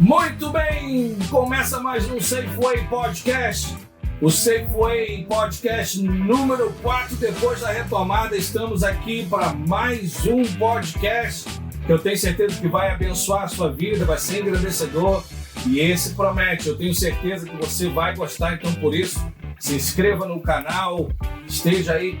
Muito bem, começa mais um Safeway Podcast. O Safeway Podcast número 4, depois da retomada, estamos aqui para mais um podcast que eu tenho certeza que vai abençoar a sua vida, vai ser engrandecedor e esse promete, eu tenho certeza que você vai gostar, então por isso, se inscreva no canal, esteja aí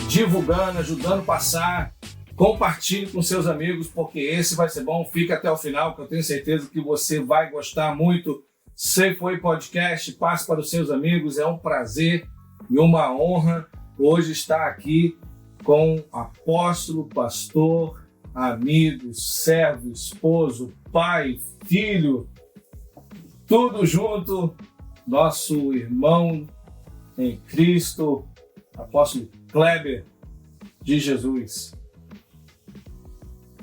divulgando, ajudando a passar, compartilhe com seus amigos, porque esse vai ser bom, fica até o final, que eu tenho certeza que você vai gostar muito. Safeway Podcast, passe para os seus amigos, é um prazer e uma honra hoje estar aqui com apóstolo, pastor, amigo, servo, esposo, pai, filho, tudo junto, nosso irmão em Cristo, apóstolo Kleber de Jesus.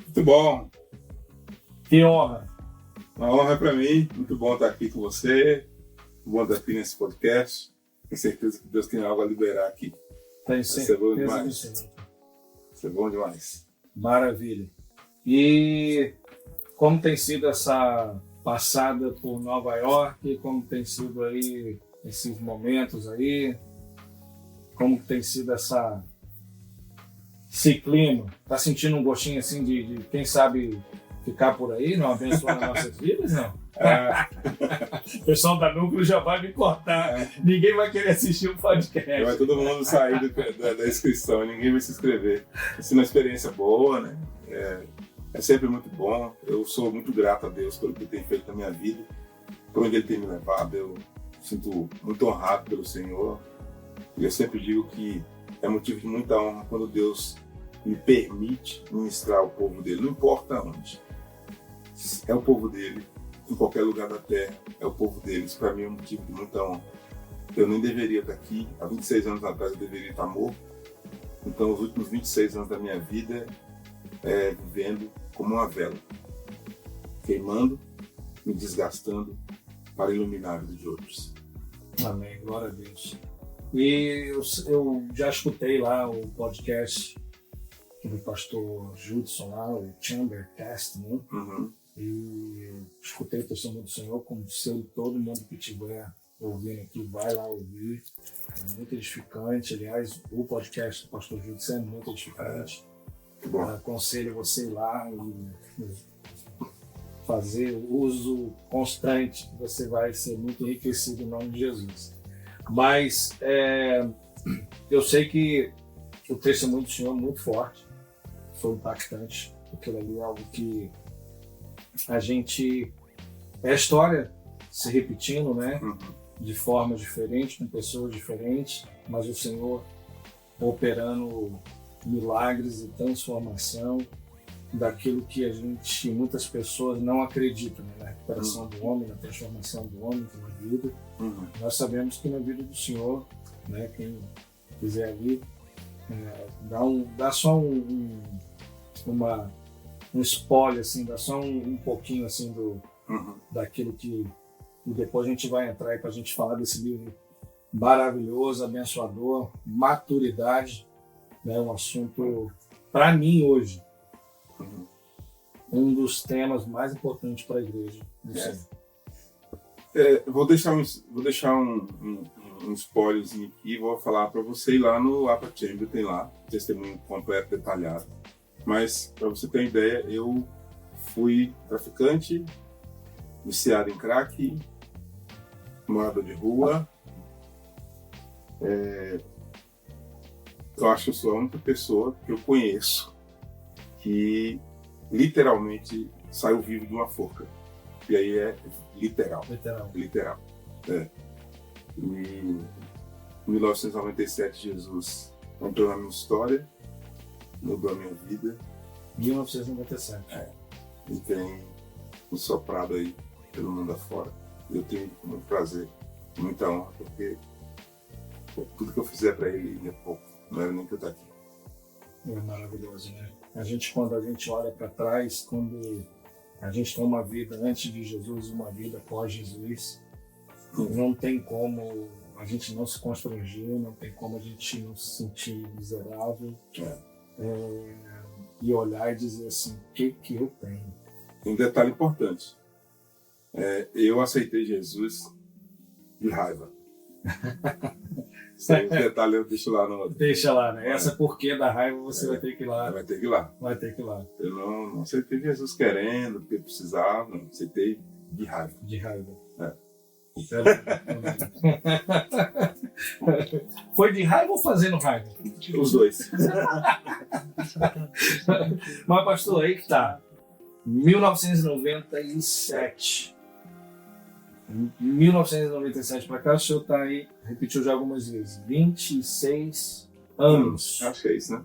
Muito bom. Que honra. Uma honra para mim, muito bom estar aqui com você, muito bom estar aqui nesse podcast. Tenho certeza que Deus tem algo a liberar aqui. Tem certeza. Vai ser bom demais. Vai ser bom demais. Maravilha. E como tem sido essa passada por Nova York, como tem sido aí esses momentos aí, como tem sido esse clima? Tá sentindo um gostinho assim de quem sabe ficar por aí, não abençoar nossas vidas, não? O pessoal da Núcleo já vai me cortar. Ninguém vai querer assistir o podcast. Vai todo mundo sair da inscrição, ninguém vai se inscrever. Isso é uma experiência boa, né? É sempre muito bom. Eu sou muito grato a Deus pelo que Ele tem feito na minha vida, por onde Ele tem me levado. Eu sinto muito honrado pelo Senhor. E eu sempre digo que é motivo de muita honra quando Deus me permite ministrar o povo dele, não importa onde. É o povo dele, em qualquer lugar da terra, é o povo deles. Para mim é um motivo de muita honra. Eu nem deveria estar aqui, há 26 anos atrás eu deveria estar morto. Então os últimos 26 anos da minha vida vivendo como uma vela, queimando, me desgastando para iluminar a vida de outros. Amém, glória a Deus. E eu já escutei lá o podcast do pastor Judson lá, o Chambercast, né? Uhum. E escutei o testemunho do Senhor, como se todo mundo que estiver ouvindo aqui vai lá ouvir. É muito edificante. Aliás, o podcast do pastor Judson é muito edificante. Aconselho você ir lá e fazer o uso constante, que você vai ser muito enriquecido em nome de Jesus. Mas eu sei que o testemunho do Senhor é muito forte, foi impactante. Aquilo ali é algo que a gente... É a história se repetindo, né? Uhum. De formas diferentes, com pessoas diferentes, mas o Senhor operando milagres e transformação daquilo que muitas pessoas não acreditam, né? Na recuperação do homem, na transformação do homem na vida. Uhum. Nós sabemos que na vida do Senhor, né, quem quiser ali, dá só um spoiler, assim, dá só um pouquinho assim daquilo que e depois a gente vai entrar aí para a gente falar desse livro maravilhoso, abençoador, maturidade, né, um assunto, para mim hoje, um dos temas mais importantes para a igreja do Senhor. Vou deixar um spoilerzinho aqui, vou falar para você ir lá no Upper Chamber, tem lá, testemunho completo, detalhado. Mas, para você ter uma ideia, eu fui traficante, viciado em crack, morador de rua. Eu acho que eu sou a única pessoa que eu conheço que literalmente saiu vivo de uma forca. E aí é literal. E em 1997 Jesus entrou na minha história, mudou a minha vida. 1997. E tem me soprado aí pelo mundo afora. Eu tenho muito prazer, muita honra, porque tudo que eu fizer para ele é pouco, não era nem que eu estar aqui. É maravilhoso, né? Quando a gente olha para trás, quando a gente tem uma vida antes de Jesus, uma vida pós Jesus, não tem como a gente não se constranger, não tem como a gente não se sentir miserável e olhar e dizer assim, o que eu tenho? Um detalhe importante, Eu aceitei Jesus de raiva. Isso aí, os detalhes eu deixo lá no... Deixa lá, né? Essa porquê da raiva você vai ter que ir lá. Vai ter que ir lá. Vai ter que ir lá. Eu não aceitei Jesus querendo, porque precisava, não. Aceitei de raiva. De raiva. É. Foi de raiva ou fazendo raiva? Os dois. Mas, pastor, aí que tá. 1997. 1997 para cá, o senhor tá aí, repetiu já algumas vezes, 26 anos. Acho que é isso, né?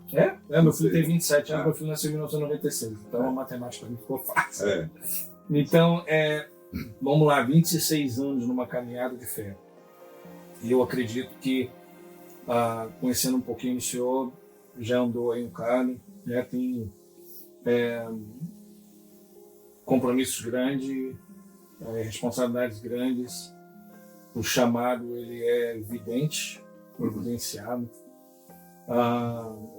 Meu filho tem 27 anos, meu filho nasceu em 1996, então a matemática não ficou fácil. Então, vamos lá, 26 anos numa caminhada de fé. E eu acredito que, conhecendo um pouquinho o senhor, já andou aí um bocado, já tem compromissos grandes, responsabilidades grandes, o chamado ele é evidente, evidenciado.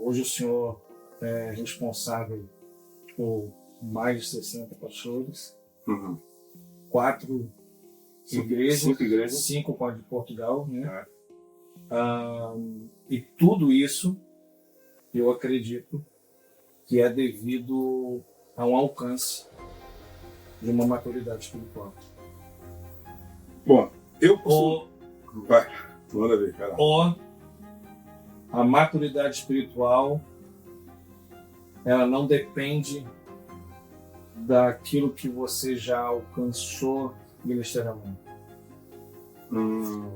Hoje o senhor é responsável por mais de 60 pastores, 4 igrejas, 5 igrejas, 5 com a de Portugal, né? E tudo isso eu acredito que é devido a um alcance de uma maturidade espiritual. Bom, eu posso... Vai, manda ver, cara. A maturidade espiritual, ela não depende daquilo que você já alcançou ministerialmente. Vamos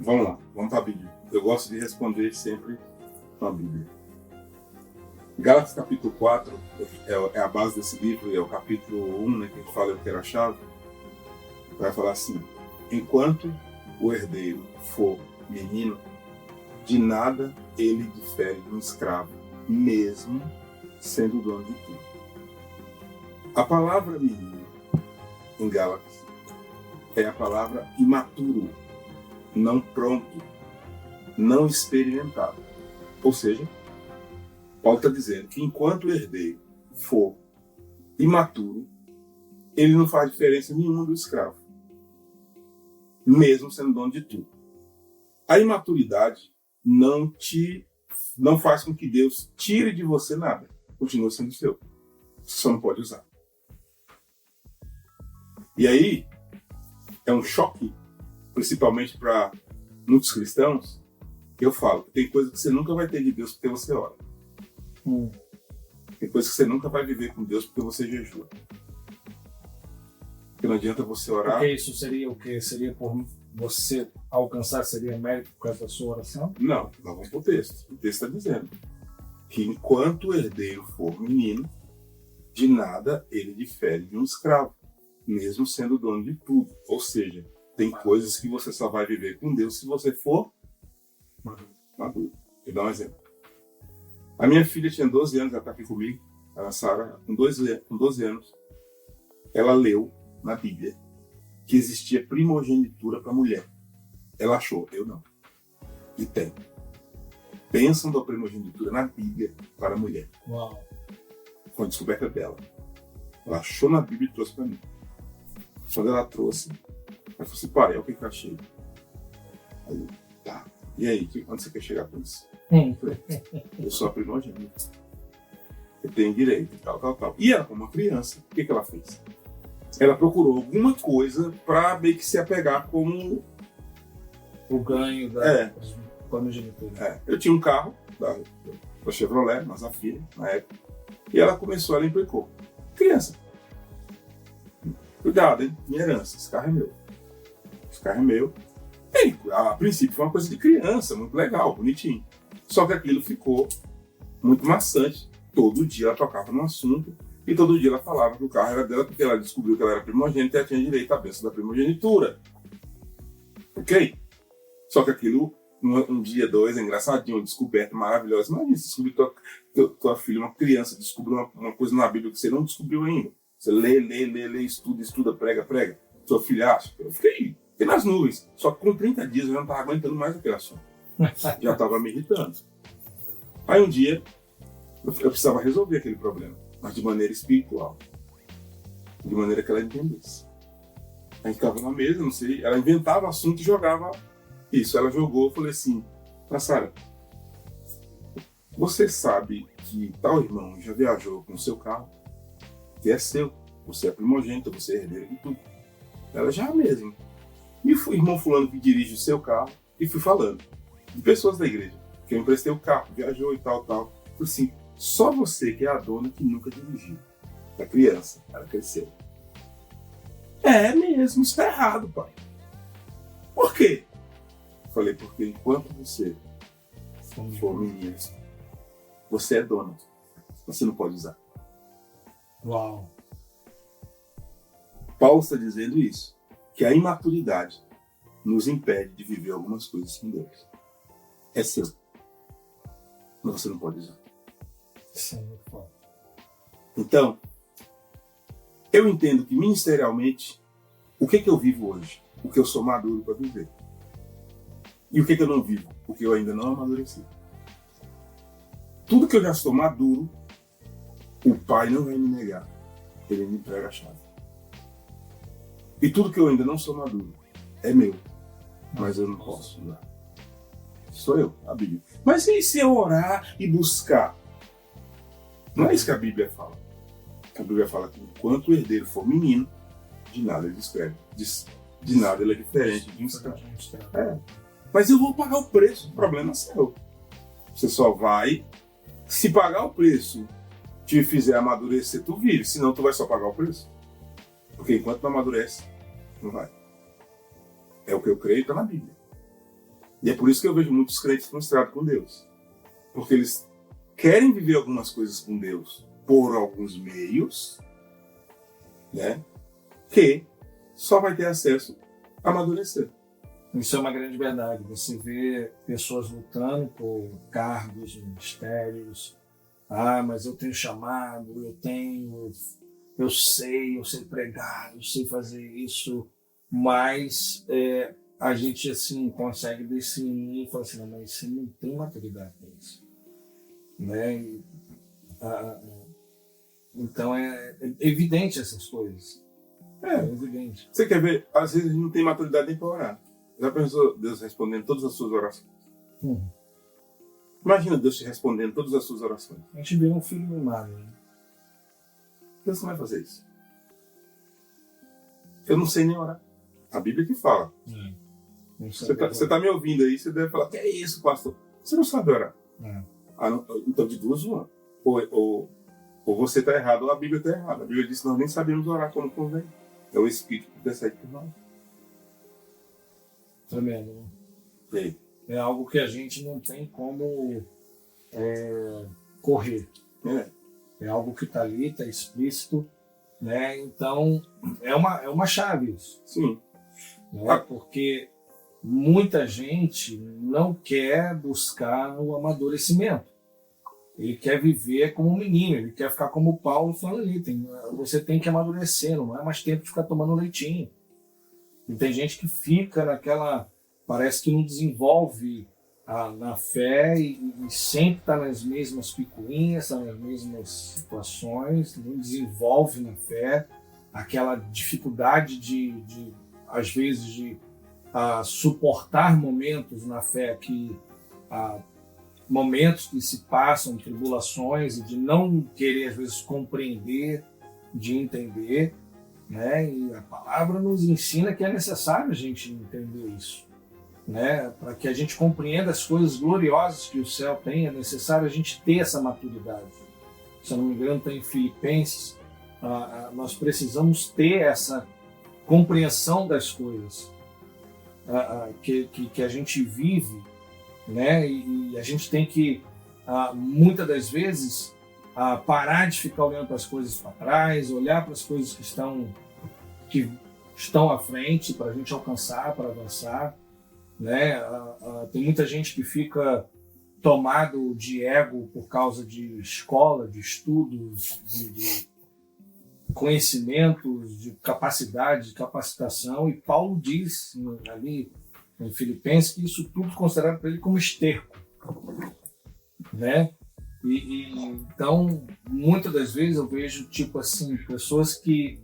lá, vamos para a Bíblia. Eu gosto de responder sempre com a Bíblia. Gálatas capítulo 4 é a base desse livro, é o capítulo 1, né, que a gente fala que era a chave. Vai falar assim: enquanto o herdeiro for menino, de nada ele difere de um escravo, mesmo sendo dono de tudo. A palavra menino em Gálatas é a palavra imaturo, não pronto, não experimentado. Ou seja, Paulo está dizendo que enquanto o herdeiro for imaturo, ele não faz diferença nenhuma do escravo, mesmo sendo dono de tudo. A imaturidade não faz com que Deus tire de você nada, continua sendo seu. Você só não pode usar. E aí, é um choque, principalmente para muitos cristãos, que eu falo, tem coisa que você nunca vai ter de Deus porque você ora. Tem coisa que você nunca vai viver com Deus porque você jejua. Porque não adianta você orar. Porque isso seria o quê? Seria por você alcançar, seria mérito por causa da sua oração? Não, nós vamos para o texto. O texto está dizendo que enquanto o herdeiro for menino, de nada ele difere de um escravo, mesmo sendo dono de tudo. Ou seja, tem coisas que você só vai viver com Deus se você for maduro. Vou dar um exemplo. A minha filha tinha 12 anos, ela está aqui comigo, a Sara, com 12 anos, ela leu na Bíblia que existia primogenitura para mulher. Ela achou, eu não. E tem. Bênção da primogenitura na Bíblia para a mulher. Uau. Foi a descoberta dela. Ela achou na Bíblia e trouxe para mim. Quando ela trouxe, ela falou assim: pai, é o que eu achei. Aí eu, tá. E aí, onde você quer chegar com isso? Eu sou a primogênita. Eu tenho direito, tal. E ela, como uma criança, o que ela fez? Ela procurou alguma coisa para meio que se apegar como o ganho da primogenitura. Eu tinha um carro da Chevrolet, mas a filha, na época, e ela implicou. Criança. Cuidado, hein? Minha herança, esse carro é meu. E, a princípio foi uma coisa de criança, muito legal, bonitinho. Só que aquilo ficou muito maçante. Todo dia ela tocava no assunto e todo dia ela falava que o carro era dela porque ela descobriu que ela era primogênita e ela tinha direito à bênção da primogenitura. Ok? Só que aquilo, um dia, dois, é engraçadinho, uma descoberta maravilhosa. Imagina, você descobriu tua filha, uma criança, descobriu uma coisa na Bíblia que você não descobriu ainda. Você lê, estuda, prega. Sua filha acha. Eu fiquei nas nuvens. Só que com 30 dias eu já não estava aguentando mais aquele assunto. Já estava me irritando. Aí um dia, eu precisava resolver aquele problema, mas de maneira espiritual. De maneira que ela entendesse. A gente tava na mesa, não sei, ela inventava assunto e jogava isso. Ela jogou, eu falei assim, Sara, você sabe que tal irmão já viajou com o seu carro, que é seu, você é primogênito, você é herdeiro de tudo. Ela já mesmo. E o irmão fulano que dirige o seu carro, e fui falando de pessoas da igreja, que eu emprestei o carro, viajou e tal. Falei assim, só você que é a dona que nunca dirigiu. Da criança, ela cresceu. É mesmo, isso tá errado, pai. Por quê? Falei, porque enquanto você for menina, você é dona. Você não pode usar. Uau. Paulo está dizendo isso, que a imaturidade nos impede de viver algumas coisas com Deus. É seu. Mas você não pode usar. Sim, muito forte. Então, eu entendo que ministerialmente, o que eu vivo hoje? O que eu sou maduro para viver. E o que eu não vivo? O que eu ainda não amadureci. Tudo que eu já estou maduro, o Pai não vai me negar. Ele me entrega a chave. E tudo que eu ainda não sou maduro é meu. Mas eu não posso usar. Sou eu, a Bíblia. Mas e se eu orar e buscar? Não é isso que a Bíblia fala. A Bíblia fala que enquanto o herdeiro for menino, de nada ele escreve. De nada ele é diferente de um escravo. Mas eu vou pagar o preço, o problema é seu. Você só vai, se pagar o preço, te fizer amadurecer, tu vive, senão tu vai só pagar o preço. Porque enquanto não amadurece, não vai. É o que eu creio, está na Bíblia. E é por isso que eu vejo muitos crentes frustrados com Deus. Porque eles querem viver algumas coisas com Deus por alguns meios, né? Que só vai ter acesso a amadurecer. Isso é uma grande verdade. Você vê pessoas lutando por cargos, ministérios. Mas eu tenho chamado, eu sei pregar, eu sei fazer isso. Mas a gente assim consegue definir e falar assim, não, mas você não tem maturidade para isso. Né? Então é evidente essas coisas. É evidente. Você quer ver? Às vezes a gente não tem maturidade nem para orar. Já pensou Deus respondendo todas as suas orações? Imagina Deus te respondendo todas as suas orações. A gente vê um filho mimado. Né? Deus não vai fazer isso. Eu não sei nem orar. A Bíblia que fala. Você tá me ouvindo aí, você deve falar, que é isso, pastor? Você não sabe orar. Então, de duas, uma. Ou você está errado, ou a Bíblia está errada. A Bíblia diz que nós nem sabemos orar como convém. É o Espírito que decide por nós. Tremendo, né? É algo que a gente não tem como correr. É algo que está ali, está explícito. Né? Então, é uma chave isso. Sim. Né? Porque muita gente não quer buscar o amadurecimento. Ele quer viver como um menino, ele quer ficar como o Paulo falando ali. Você tem que amadurecer, não é mais tempo de ficar tomando leitinho. E tem gente que fica naquela... Parece que não desenvolve na fé e sempre está nas mesmas picuinhas, está nas mesmas situações, não desenvolve na fé aquela dificuldade de às vezes, de suportar momentos na fé momentos que se passam, tribulações, e de não querer, às vezes, compreender, de entender, né? E a palavra nos ensina que é necessário a gente entender isso, né? Para que a gente compreenda as coisas gloriosas que o céu tem, é necessário a gente ter essa maturidade. Se eu não me engano, tem em Filipenses, nós precisamos ter essa compreensão das coisas que a gente vive, né? E a gente tem que, muitas das vezes, parar de ficar olhando para as coisas para trás, olhar para as coisas que estão à frente para a gente alcançar, para avançar, né? Tem muita gente que fica tomado de ego por causa de escola, de estudos, de conhecimentos, de capacidade, de capacitação, e Paulo diz ali em Filipenses que isso tudo considerado para ele como esterco, né? Então, muitas das vezes eu vejo tipo assim, pessoas que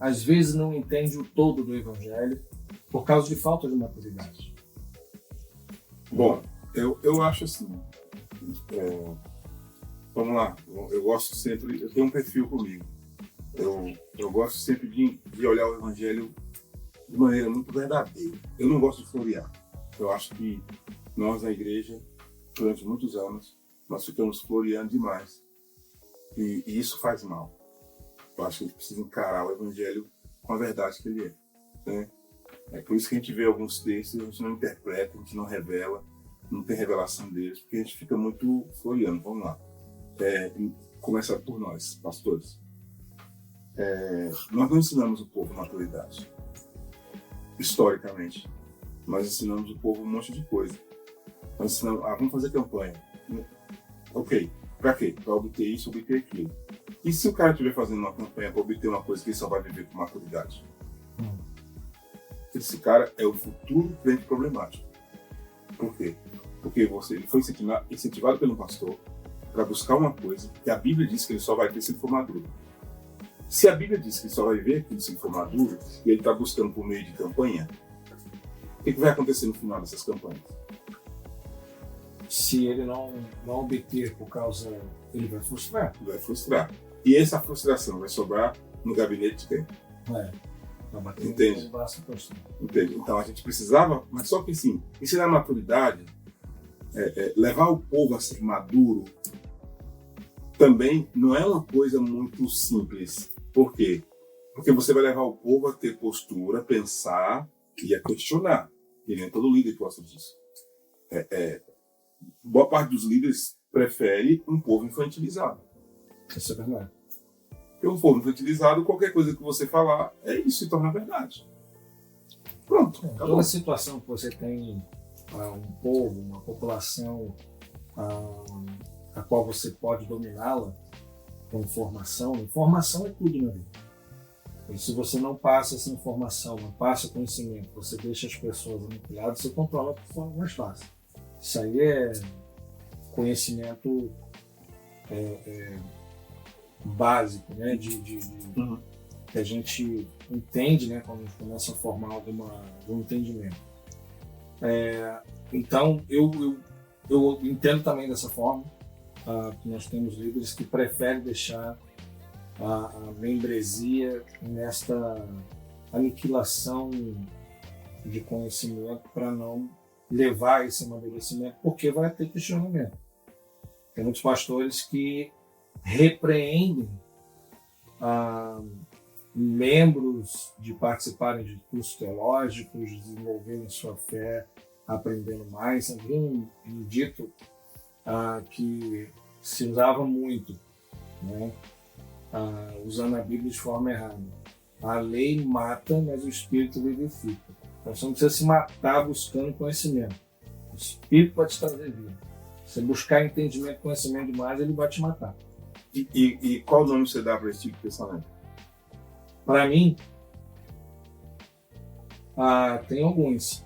às vezes não entende o todo do evangelho por causa de falta de maturidade? Bom, eu acho assim, vamos lá, eu gosto sempre, eu tenho um perfil comigo, eu gosto sempre de olhar o evangelho de maneira muito verdadeira. Eu não gosto de florear. Eu acho que nós na igreja, durante muitos anos, nós ficamos floreando demais. E isso faz mal. Eu acho que a gente precisa encarar o evangelho com a verdade que ele é. Né? É por isso que a gente vê alguns textos, a gente não interpreta, a gente não revela, não tem revelação deles, porque a gente fica muito floreando. Vamos lá. Começar por nós, pastores. Nós não ensinamos o povo maturidade. Historicamente. Nós ensinamos o povo um monte de coisa. Nós ensinamos, vamos fazer campanha. Ok, pra quê? Pra obter isso, obter aquilo. E se o cara estiver fazendo uma campanha para obter uma coisa que ele só vai viver com maturidade? Esse cara é o futuro crente problemático. Por quê? Porque ele foi incentivado pelo pastor para buscar uma coisa que a Bíblia diz que ele só vai ter se ele for maduro. Se a Bíblia diz que ele só vai ver aquilo se ele for maduro, e ele está buscando por meio de campanha, o que vai acontecer no final dessas campanhas? Se ele não obter por causa, ele vai frustrar. Vai frustrar. E essa frustração vai sobrar no gabinete de quem? Entende? Entende? Então a gente precisava, mas só que assim, ensinar a maturidade, levar o povo a ser maduro, também não é uma coisa muito simples. Por quê? Porque você vai levar o povo a ter postura, pensar e a questionar. E nem todo líder gosta disso. Boa parte dos líderes prefere um povo infantilizado. Isso é verdade. Porque um povo infantilizado, qualquer coisa que você falar, isso se torna verdade. Pronto. Toda situação que você tem um povo, uma população a qual você pode dominá-la com informação é tudo na vida. E se você não passa essa informação, não passa conhecimento, você deixa as pessoas manipuladas, você controla de forma mais fácil. Isso aí é conhecimento básico, né, que a gente entende, né, quando a gente começa a formar algum entendimento. Então, eu entendo também dessa forma que nós temos líderes que preferem deixar a membresia nesta aniquilação de conhecimento para não levar esse amadurecimento, porque vai ter questionamento. Tem muitos pastores que repreendem membros de participarem de cursos teológicos, desenvolverem sua fé, aprendendo mais. Havia um dito que se usava muito, né? Usando a Bíblia de forma errada. A lei mata, mas o Espírito vivifica. Então você não precisa se matar buscando conhecimento. O Espírito pode te trazer vida. Se você buscar entendimento, conhecimento demais, ele vai te matar. E qual nome você dá para esse tipo de pensamento? Para mim, tem alguns.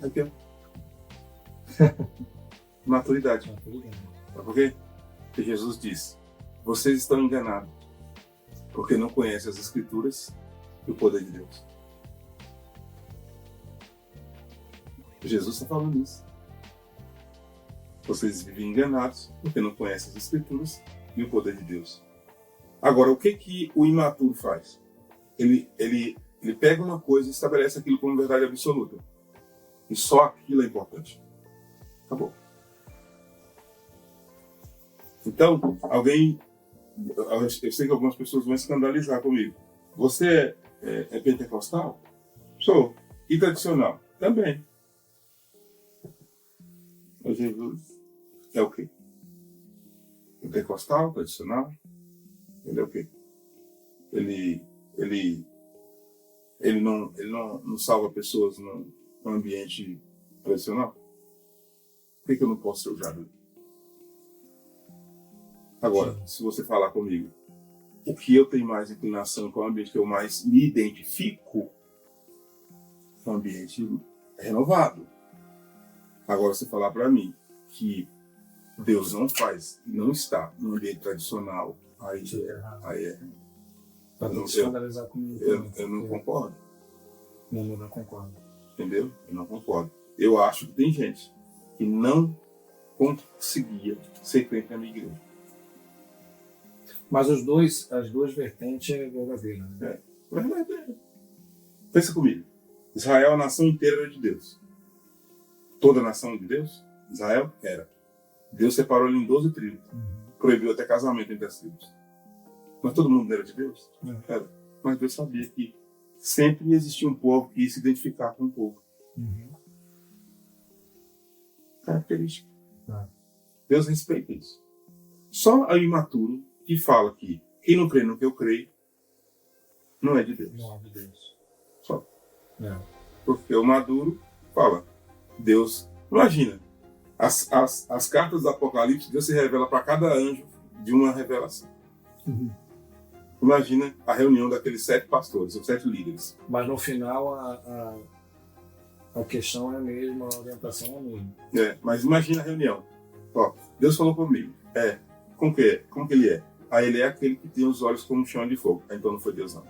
É o quê? Maturidade. Sabe por quê? Porque Jesus disse: vocês estão enganados, porque não conhecem as Escrituras e o poder de Deus. Jesus está falando isso. Vocês vivem enganados, porque não conhecem as Escrituras e o poder de Deus. Agora, o que o imaturo faz? Ele pega uma coisa e estabelece aquilo como verdade absoluta. E só aquilo é importante. Acabou. Então, eu sei que algumas pessoas vão escandalizar comigo. Você é pentecostal? Sou. E tradicional? Também. Mas Jesus é o quê? Pentecostal, tradicional? Ele é o quê? Ele não salva pessoas no ambiente tradicional? Por que eu não posso ser usado? Agora, se você falar comigo, o que eu tenho mais inclinação, qual é o ambiente que eu mais me identifico, é um ambiente renovado. Agora, se falar para mim que Deus não está no ambiente tradicional, aí é. Para não se escandalizar comigo. Eu não concordo. Não concordo. Entendeu? Eu não concordo. Eu acho que tem gente que não conseguia ser crente na minha igreja. Mas as duas vertentes é verdadeira. Né? É verdadeira. Pensa comigo. Israel, a nação inteira era de Deus. Toda a nação de Deus? Israel era. Deus separou ele em 12 tribos. Proibiu até casamento entre as tribos. Mas todo mundo era de Deus? Era. Mas Deus sabia que sempre existia um povo que ia se identificar com o povo. Característica. Deus respeita isso. Só a imaturo que fala que quem não crê no que eu creio não é de Deus. Não é de Deus. Só. Porque o maduro fala, Deus... Imagina, as cartas do Apocalipse, Deus se revela para cada anjo de uma revelação. Imagina a reunião daqueles 7 pastores, os 7 líderes. Mas no final a questão é a mesma, a orientação é a mesma. Mas imagina a reunião. Ó, Deus falou comigo. Como que ele é? Ele é aquele que tem os olhos como um chão de fogo. Então não foi Deus não.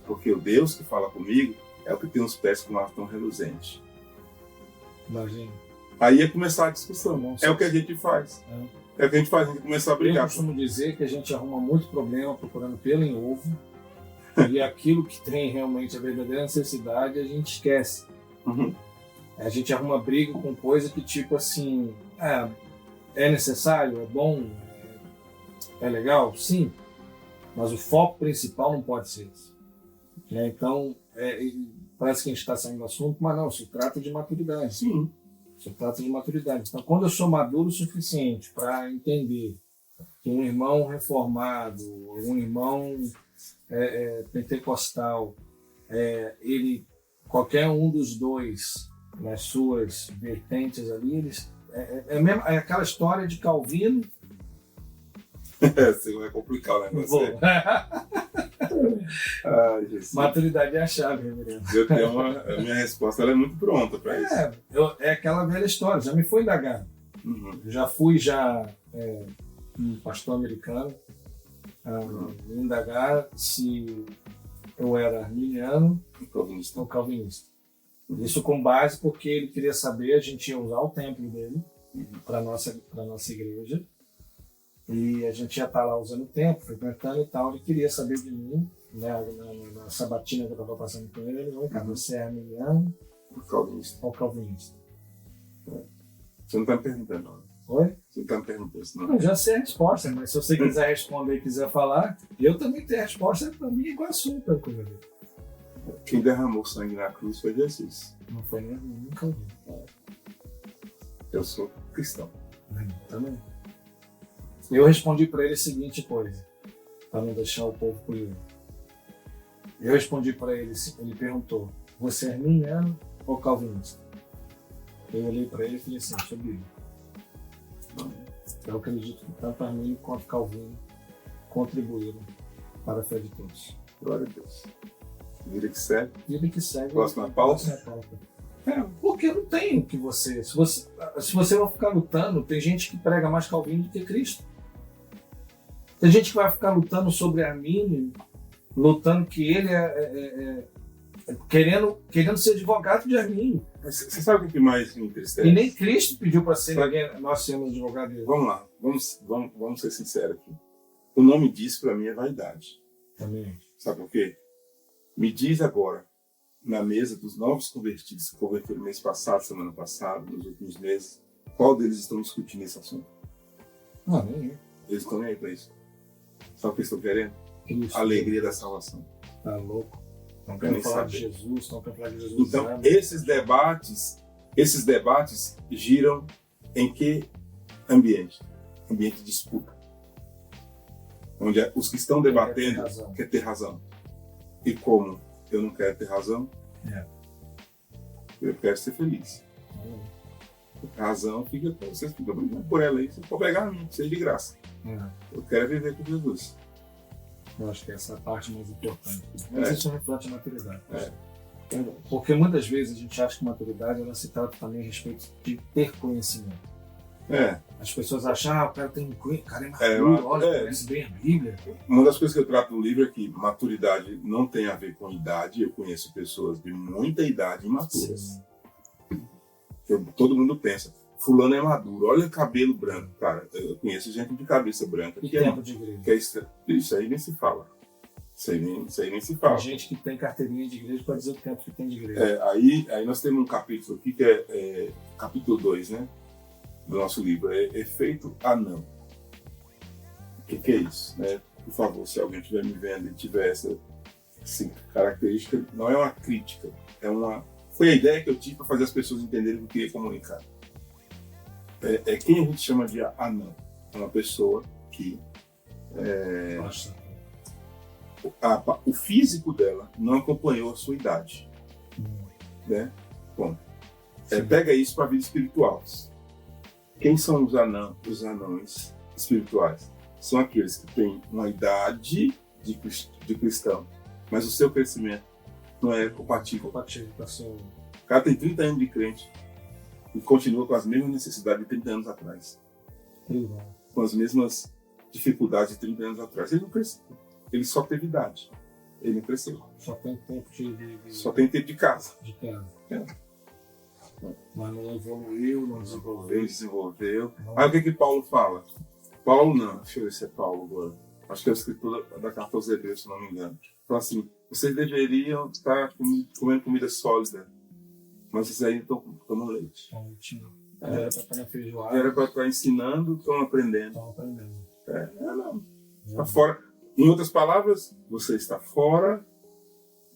Porque o Deus que fala comigo é o que tem os pés com latão reluzente. Imagina. Aí ia começar a discussão. É o que a gente faz. É o que a gente faz, a gente começa a brigar. Eu costumo dizer que a gente arruma muito problema procurando pelo em ovo e aquilo que tem realmente a verdadeira necessidade a gente esquece. A gente arruma briga com coisa que tipo assim, é necessário, é bom, é legal, sim, mas o foco principal não pode ser esse. Então, parece que a gente está saindo do assunto, mas não, se trata de maturidade. Sim. Se trata de maturidade. Então, quando eu sou maduro o suficiente para entender que um irmão reformado, um irmão pentecostal, qualquer um dos dois, nas suas vertentes ali, é aquela história de Calvino. Você vai complicar o negócio. Maturidade é a chave, reverendo. A minha resposta ela é muito pronta para isso. É aquela velha história, já me foi indagado. Eu já fui um pastor americano me indagar se eu era arminiano ou calvinista. Isso com base porque ele queria saber, a gente ia usar o templo dele para nossa igreja. E a gente ia estar lá usando o templo, frequentando e tal. Ele queria saber de mim, né, na sabatina que eu estava passando com ele. Ele falou, cara, você é arminiano ou calvinista? Você não está me perguntando, não. Oi? Você não está me perguntando isso, não. Eu já sei a resposta, mas se você quiser responder e quiser falar, eu também tenho a resposta para mim igual a sua, pelo que eu vi. Quem derramou sangue na cruz foi Jesus. Não foi nem nunca vi. Eu sou cristão. Também. Eu respondi para ele a seguinte coisa, para não deixar o povo curioso. Eu respondi para ele, ele perguntou, você é arminiano ou calvinista? Eu olhei para ele e falei assim, sou bíblico. Eu acredito que tanto Arminio quanto Calvino contribuíram para a fé de todos. Glória a Deus. Vida que segue. Vida que segue. Próxima pauta. Porque não tem o que você... Se você vai ficar lutando, tem gente que prega mais Calvino do que Cristo. Tem gente que vai ficar lutando sobre Arminio, lutando que ele querendo ser advogado de Arminio. Você sabe o que mais me entristece? E nem Cristo pediu para ser nós sermos advogados dele. Vamos lá, vamos ser sinceros aqui. O nome disso para mim é vaidade. Também. Sabe por quê? Me diz agora, na mesa dos novos convertidos que converteram mês passado, semana passada, nos últimos meses, qual deles estão discutindo esse assunto? Nem eu. Eles estão nem aí para isso. Sabe o que eles estão querendo? Cristo. A alegria da salvação. Tá louco. Não querem falar de Jesus, não querem falar de Jesus. Então, esses debates giram em que ambiente? Ambiente de disputa. Onde os que estão debatendo querem ter razão. E como eu não quero ter razão, eu quero ser feliz. A razão fica, vocês ficam brigando por ela aí, vocês podem pegar a mim, seja de graça. Eu quero viver com Jesus. Eu acho que essa é a parte mais importante. Mas isso reflete a maturidade. Porque muitas vezes a gente acha que maturidade ela se trata também a respeito de ter conhecimento. As pessoas acham, o cara é maduro, conhece bem a Bíblia. Uma das coisas que eu trato no livro é que maturidade não tem a ver com idade. Eu conheço pessoas de muita idade imaturas. Todo mundo pensa, fulano é maduro, olha o cabelo branco. Cara, eu conheço gente de cabeça branca. E tempo de igreja. Isso aí nem se fala. Isso aí nem se fala. Tem gente que tem carteirinha de igreja para dizer o tempo que tem de igreja. Aí nós temos um capítulo aqui que é capítulo 2, né? Do nosso livro, é Efeito Anão. O que é isso? Né? Por favor, se alguém estiver me vendo e tiver essa característica, não é uma crítica, foi a ideia que eu tive para fazer as pessoas entenderem o que eu queria comunicar. É quem a gente chama de anão. É uma pessoa que o físico dela não acompanhou a sua idade. Né? Bom, pega isso para a vida espiritual. Quem são os anões espirituais? São aqueles que têm uma idade de cristão, mas o seu crescimento não é compatível. O cara tem 30 anos de crente e continua com as mesmas necessidades de 30 anos atrás. Com as mesmas dificuldades de 30 anos atrás. Ele não cresceu. Ele só teve idade. Ele não cresceu. Só tem tempo Só tem tempo de casa. Mas não evoluiu, não desenvolveu. Aí o que Paulo fala? Paulo não, deixa eu ver se é Paulo agora. Acho que é o escritor da carta aos Hebreus, se não me engano. Fala assim, vocês deveriam estar comendo comida sólida, mas vocês ainda estão tomando leite. Era para estar feijoada. Era para estar ensinando, estão aprendendo. Não. Está fora. Em outras palavras, você está fora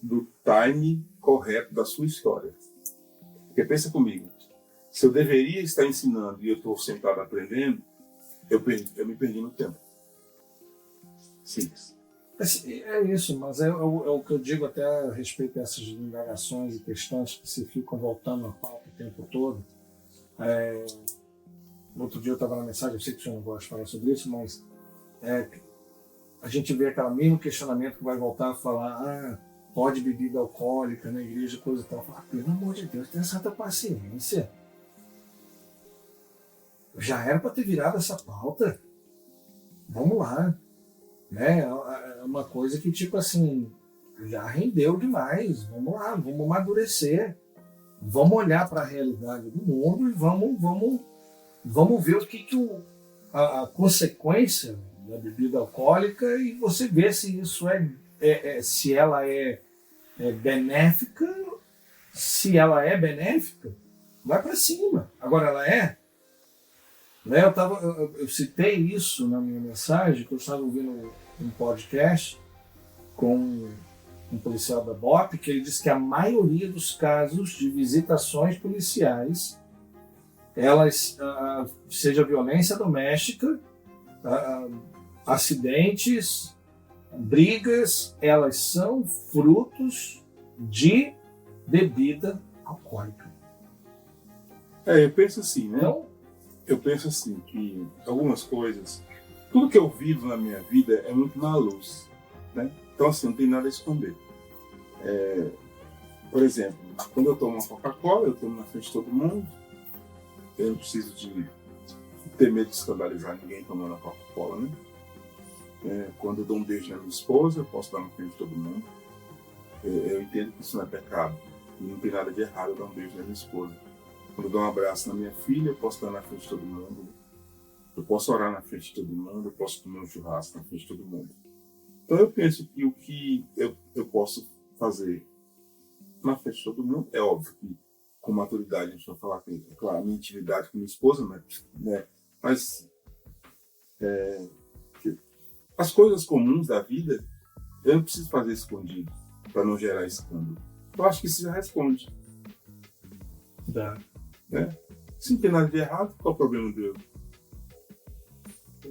do time correto da sua história. Porque pensa comigo, se eu deveria estar ensinando e eu estou sentado aprendendo, eu me perdi no tempo. Simples. É isso, mas é o que eu digo até a respeito dessas indagações e questões que se ficam voltando à pauta o tempo todo. Outro dia eu estava na mensagem, eu sei que o senhor não gosta de falar sobre isso, mas a gente vê aquele mesmo questionamento que vai voltar a falar, pode bebida alcoólica na igreja, coisa e tal. Pelo amor de Deus, tenha santa paciência. Já era para ter virado essa pauta. Vamos lá. Né? É uma coisa que, tipo assim, já rendeu demais. Vamos lá, vamos amadurecer. Vamos olhar para a realidade do mundo e vamos ver o que a consequência da bebida alcoólica e você vê se isso se ela é benéfica. Se ela é benéfica, vai para cima. Agora ela é. Né? Eu citei isso na minha mensagem, que eu estava ouvindo um podcast com um policial da BOP, que ele disse que a maioria dos casos de visitações policiais, elas, seja violência doméstica, acidentes, brigas, elas são frutos de bebida alcoólica. Eu penso assim, né? Então, eu penso assim, que algumas coisas, tudo que eu vivo na minha vida é muito na luz, né? Então assim, não tem nada a esconder. Por exemplo, quando eu tomo uma Coca-Cola, eu tomo na frente de todo mundo, eu não preciso de ter medo de escandalizar ninguém tomando a Coca-Cola, né? Quando eu dou um beijo na minha esposa, eu posso dar na frente de todo mundo. Eu entendo que isso não é pecado, e não tem nada de errado eu dar um beijo na minha esposa. Quando eu dou um abraço na minha filha, eu posso dar na frente de todo mundo. Eu posso orar na frente de todo mundo, eu posso comer um churrasco na frente de todo mundo. Então eu penso que o que eu posso fazer na frente de todo mundo, é óbvio que com maturidade a gente vai falar com, claro, a minha intimidade com minha esposa, né? Mas as coisas comuns da vida, eu não preciso fazer escondido para não gerar escândalo. Eu acho que isso já responde. Dá. Né? Se não tem nada de errado, qual é o problema dele?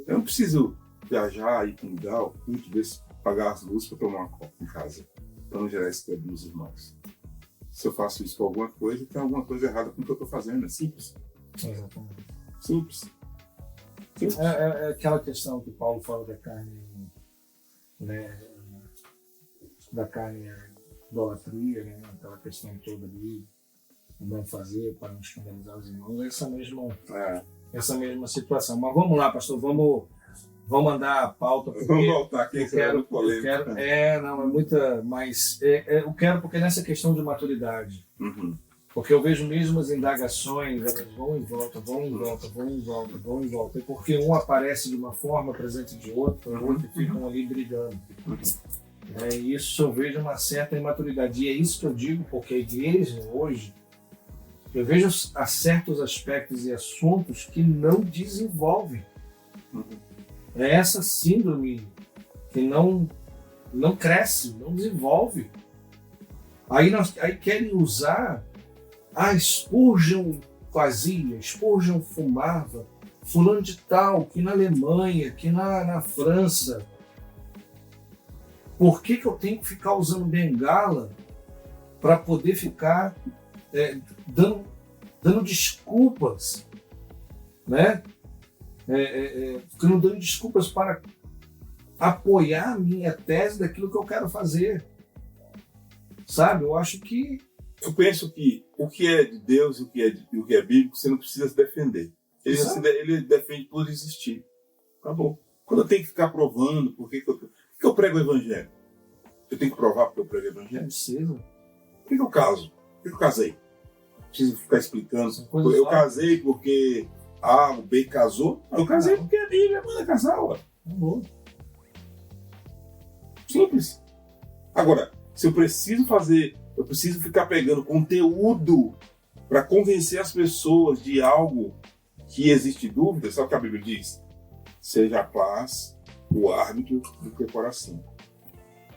Eu não preciso viajar, ir para um lugar, pagar as luzes para tomar uma copa em casa, para não gerar escândalo nos irmãos. Se eu faço isso com alguma coisa, tem alguma coisa errada com o que eu estou fazendo. É simples. Exatamente. Simples. É aquela questão que Paulo fala da carne, né? Da carne idolatria, né? Aquela questão toda ali, não fazer para não escandalizar os irmãos. Essa mesma essa mesma situação. Mas vamos lá, pastor, vamos mandar a pauta. Vamos voltar aqui, que é muito polêmico. Não, é muita, mas eu quero porque nessa questão de maturidade, porque eu vejo mesmo as indagações, elas vão em volta, e porque um aparece de uma forma, presente de outra, o outro ficam ali brigando. Isso eu vejo uma certa imaturidade, e é isso que eu digo, porque a igreja hoje, eu vejo certos aspectos e assuntos que não desenvolvem. É essa síndrome que não cresce, não desenvolve. Aí querem usar, Spurgeon fazia, Spurgeon fumava, fulano de tal, que na Alemanha, que na França. Por que eu tenho que ficar usando bengala para poder ficar dando desculpas, né? Ficando dando desculpas para apoiar a minha tese daquilo que eu quero fazer. Sabe? Eu penso que o que é de Deus e o que é bíblico, você não precisa se defender. Ele defende por existir. Acabou. Quando eu tenho que ficar provando por que eu prego o evangelho, eu tenho que provar porque eu prego o evangelho? Não precisa. Por que eu caso? Por que eu casei? Preciso ficar explicando. Eu casei porque o B casou. Eu casei porque a Bíblia manda casar. Simples. Agora, se eu preciso ficar pegando conteúdo para convencer as pessoas de algo que existe dúvida, sabe o que a Bíblia diz? Seja a paz o árbitro do teu coração.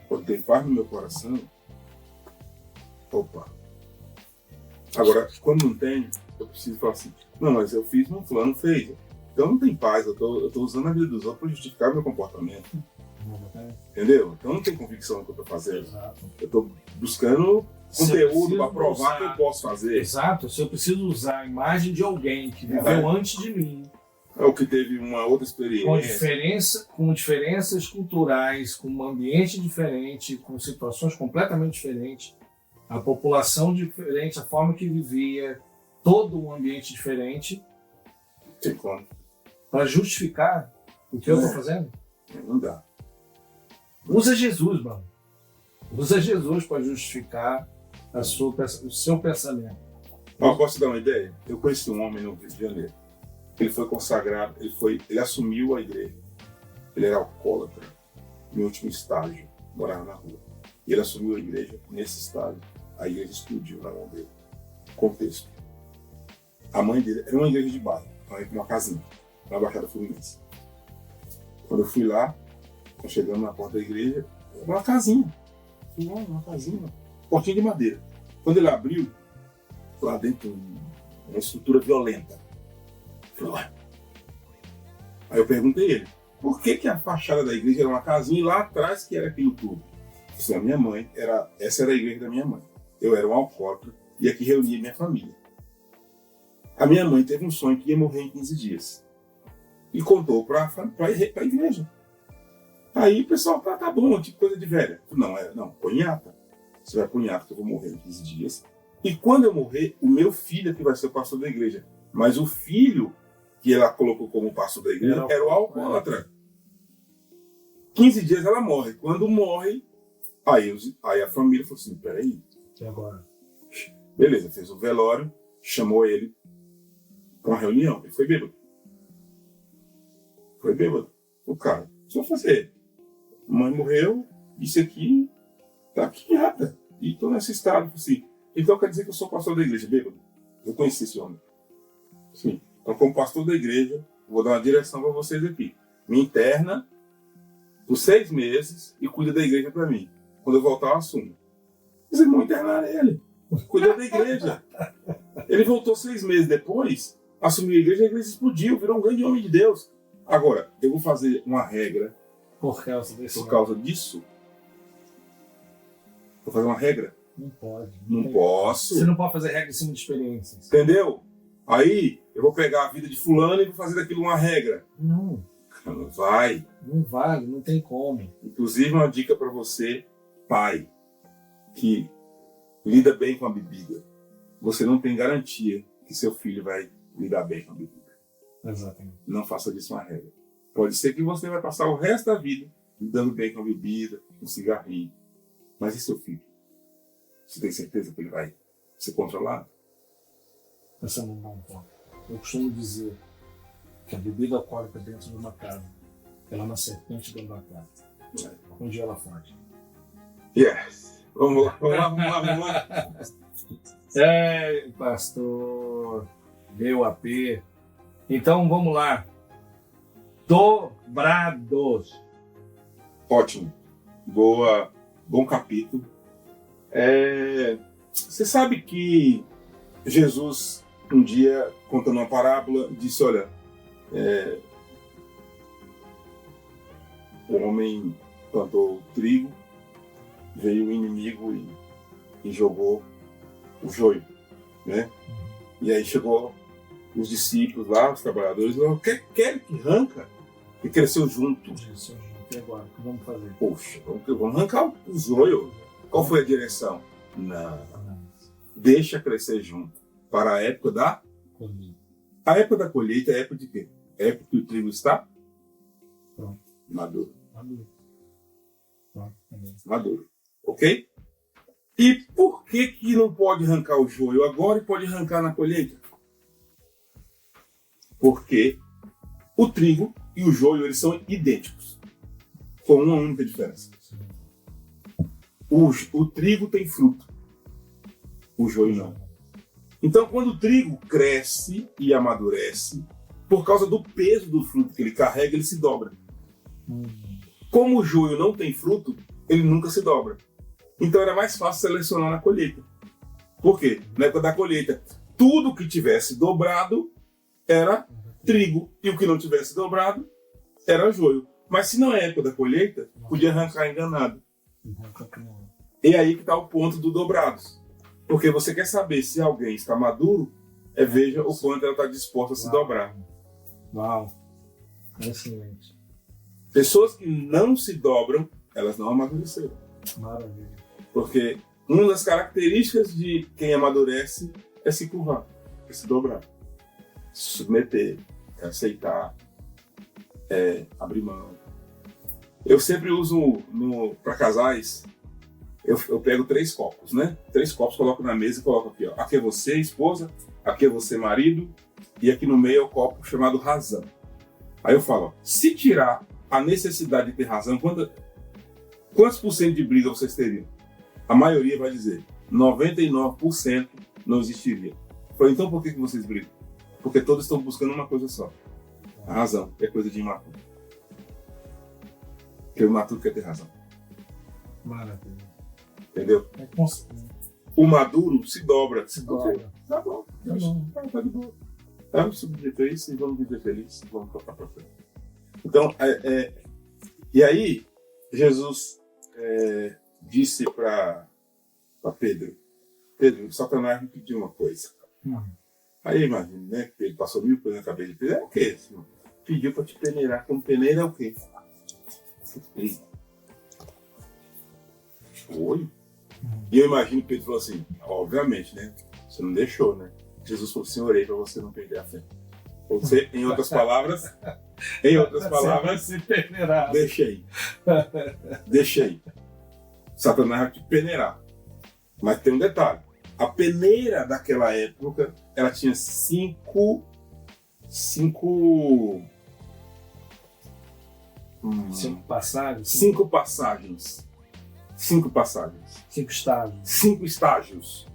Quando tem paz no meu coração, Agora, quando não tem, eu preciso falar assim, não, mas eu fiz, mas fulano fez. Então não tem paz, eu tô usando a vida dos outros para justificar o meu comportamento. Entendeu? Então não tem convicção no que eu tô fazendo. Exato. Eu tô buscando conteúdo para provar que eu posso fazer. Exato. Se eu preciso usar a imagem de alguém que viveu antes de mim, ou que teve uma outra experiência, com diferenças culturais, com um ambiente diferente, com situações completamente diferentes, a população diferente, a forma que vivia, todo um ambiente diferente, tem como. Para justificar o que eu estou fazendo? Não dá. Usa Jesus, mano. Usa Jesus para justificar o seu pensamento. Posso te dar uma ideia? Eu conheci um homem no Rio de Janeiro. Ele foi consagrado, ele assumiu a igreja. Ele era alcoólatra, no último estágio, morava na rua. E ele assumiu a igreja nesse estágio. A igreja explodiu na mão dele. Contexto. A mãe dele era uma igreja de bairro, uma casinha, na Baixada Fluminense. Quando eu fui lá, nós chegamos na porta da igreja, era uma casinha. Uma casinha, portinha de madeira. Quando ele abriu, lá dentro, uma estrutura violenta. Falei, aí eu perguntei a ele, por que a fachada da igreja era uma casinha e lá atrás que era aquilo tudo? A minha mãe, essa era a igreja da minha mãe. Eu era um alcoólatra e aqui reunia minha família. A minha mãe teve um sonho que ia morrer em 15 dias. E contou para a igreja. Aí o pessoal, tá bom, tipo coisa de velha. Não, põe em ata. Você vai pôr em ata que eu vou morrer em 15 dias. E quando eu morrer, o meu filho é que vai ser o pastor da igreja. Mas o filho que ela colocou como pastor da igreja era o alcoólatra. 15 dias ela morre. Quando morre, aí a família falou assim, peraí. E agora? Beleza, fez o velório, chamou ele para uma reunião. Ele foi bêbado. O cara, só fazer. Mãe morreu, isso aqui tá aqui em ata. E tô nesse estado, assim. Então quer dizer que eu sou pastor da igreja, bêbado? Eu conheci esse homem. Sim. Então, como pastor da igreja, vou dar uma direção para vocês aqui. Me interna por 6 meses e cuida da igreja para mim. Quando eu voltar, eu assumo. Os irmãos internaram ele. Cuidou da igreja. Ele voltou 6 meses depois, assumiu a igreja explodiu, virou um grande homem de Deus. Agora, eu vou fazer uma regra por causa disso. Vou fazer uma regra? Não pode. Não posso. Você não pode fazer regra em cima de experiências. Entendeu? Aí, eu vou pegar a vida de fulano e vou fazer daquilo uma regra. Não. Não vai. Não vale, não tem como. Inclusive, uma dica para você, pai, que lida bem com a bebida. Você não tem garantia que seu filho vai lidar bem com a bebida. Exatamente. Não faça disso uma regra. Pode ser que você vai passar o resto da vida lidando bem com a bebida, com o cigarrinho. Mas e seu filho? Você tem certeza que ele vai ser controlado? Esse é um bom ponto. Eu costumo dizer que a bebida alcoólica dentro de uma casa, ela é uma serpente dentro da casa. Um dia ela foge. Yes. Vamos lá. Pastor, meu AP. Então vamos lá. Dobrados. Ótimo. Bom capítulo. Você sabe que Jesus, um dia, contando uma parábola, disse, olha, o homem plantou trigo, veio o inimigo e jogou o joio, né? E aí chegou os discípulos lá, os trabalhadores, falaram, quer que arranca? E cresceu junto. E agora, o que vamos fazer? Poxa, vamos arrancar o joio. Qual foi a direção? Não. Deixa crescer junto. Para a época da colheita. A época da colheita é a época de quê? É a época que o trigo está pronto. Maduro. Pronto. Maduro. Ok? E por que não pode arrancar o joio agora e pode arrancar na colheita? Porque o trigo e o joio, eles são idênticos. Com uma única diferença. O trigo tem fruto. O joio não. Então, quando o trigo cresce e amadurece, por causa do peso do fruto que ele carrega, ele se dobra. Como o joio não tem fruto, ele nunca se dobra. Então era mais fácil selecionar na colheita. Por quê? Na época da colheita, tudo que tivesse dobrado era trigo e o que não tivesse dobrado era joio. Mas se não é época da colheita, podia arrancar enganado. E aí que está o ponto do dobrados. Porque você quer saber se alguém está maduro, veja o quanto ela está disposta a se dobrar. Uau! Excelente. Pessoas que não se dobram, elas não amadureceram. Maravilha. Porque uma das características de quem amadurece é se curvar, é se dobrar, se submeter, é aceitar, é abrir mão. Eu sempre uso para casais, eu pego 3 copos, né? 3 copos, coloco na mesa e coloco aqui, ó. Aqui é você, esposa, aqui é você, marido, e aqui no meio é o copo chamado razão. Aí eu falo, ó, se tirar a necessidade de ter razão, quantos por cento de briga vocês teriam? A maioria vai dizer, 99% não existiria. Eu falei, então por que vocês brigam? Porque todos estão buscando uma coisa só. A razão é coisa de imaturo. Porque o imaturo quer ter razão. Maravilha. Entendeu? O maduro se dobra. Tá bom. Tá de boa. Vamos submeter isso e vamos viver feliz. Vamos tocar pra frente. Então, e aí, Jesus disse para Pedro, Satanás me pediu uma coisa. Aí imagina, né? Ele passou 1000 coisas na cabeça de Pedro. É o quê? Pediu para te peneirar. Como peneira é o quê? Oi? E eu imagino que Pedro falou assim, obviamente, né? Você não deixou, né? Jesus falou assim, orei para você não perder a fé. Ou seja, em outras palavras, deixei. Satanás vai te peneirar. Mas tem um detalhe. A peneira daquela época, ela tinha 5 passagens. 5 passagens. 5 passagens. 5 estágios. 5 estágios.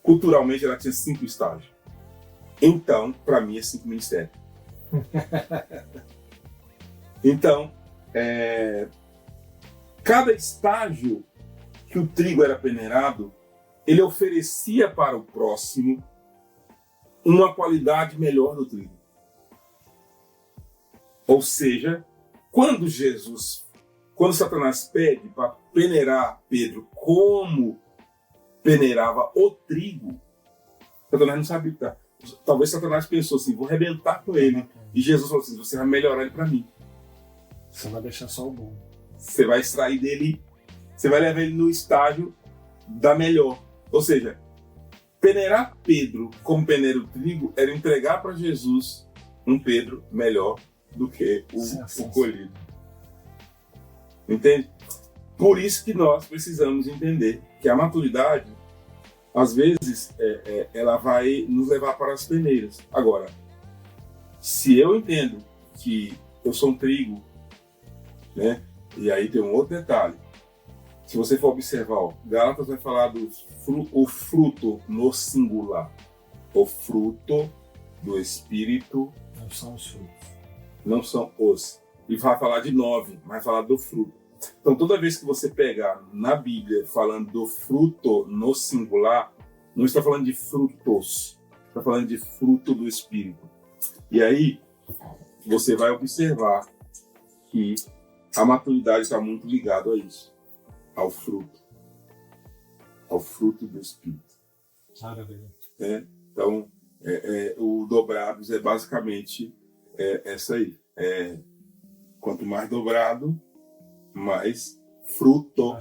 Culturalmente ela tinha 5 estágios. Então, para mim é 5 ministérios. Então, cada estágio que o trigo era peneirado, ele oferecia para o próximo uma qualidade melhor do trigo. Ou seja, quando Satanás pede para peneirar Pedro como peneirava o trigo, Satanás não sabia o que tá. Talvez Satanás pensou assim, vou arrebentar com ele. E Jesus falou assim, você vai melhorar ele para mim. Você vai deixar só o bom. Você vai extrair dele, você vai levar ele no estágio da melhor. Ou seja, peneirar Pedro como peneira o trigo era entregar para Jesus um Pedro melhor do que o colhido. Entende? Por isso que nós precisamos entender que a maturidade, às vezes, ela vai nos levar para as peneiras. Agora, se eu entendo que eu sou um trigo, né? E aí tem um outro detalhe. Se você for observar, ó, Gálatas vai falar o fruto no singular. O fruto do Espírito. Não são os frutos. Não são os. E vai falar de 9, vai falar do fruto. Então, toda vez que você pegar na Bíblia falando do fruto no singular, não está falando de frutos, está falando de fruto do Espírito. E aí, você vai observar que a maturidade está muito ligada a isso, ao fruto do Espírito. Maravilha. Então, o dobrados é basicamente essa aí. Quanto mais dobrado, mais fruto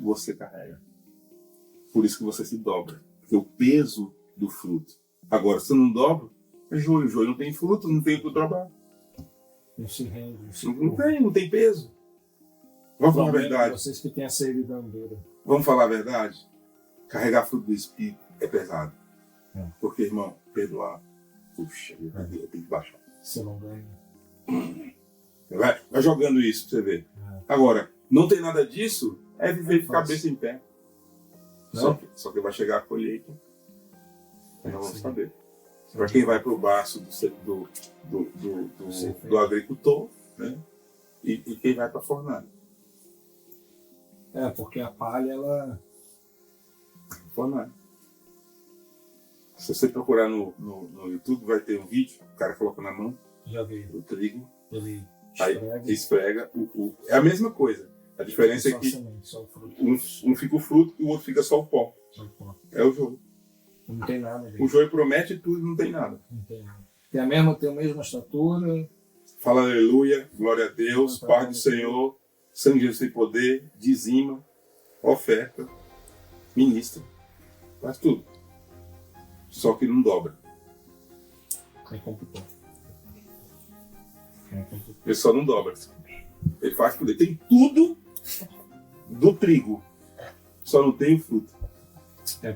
você carrega. Por isso que você se dobra. Porque o peso do fruto. Agora, se não dobra, é joio. Joio não tem fruto, não tem o que dobrar. Não se rende. Não tem peso. Vamos falar a verdade. Vocês que têm a servidão. Vamos falar a verdade? Carregar fruto do Espírito é pesado. Porque, irmão, perdoar, puxa, eu tenho que baixar. Você não ganha. Vai jogando isso pra você ver. Agora, não tem nada disso, é viver de cabeça em pé. Só que vai chegar a colheita. Nós vamos saber. Para quem vai para o braço do agricultor, né? E quem vai para a fornalha. Porque a palha, ela... Fornalha. Se você procurar no YouTube, vai ter um vídeo, o cara coloca na mão. Já vi. O trigo. Ele aí esfrega. É a mesma coisa. A diferença é que um fica o fruto e o outro fica só o pó. É o joio. Não tem nada. O joio promete tudo, não tem nada. Não tem nada. Tem a mesma estatura. Fala aleluia, glória a Deus, paz do Senhor, sangue de Jesus tem poder, dizima, oferta, ministra. Faz tudo. Só que não dobra. É complicado. Ele só não dobra. Ele faz tudo. Ele tem tudo do trigo. Só não tem o fruto.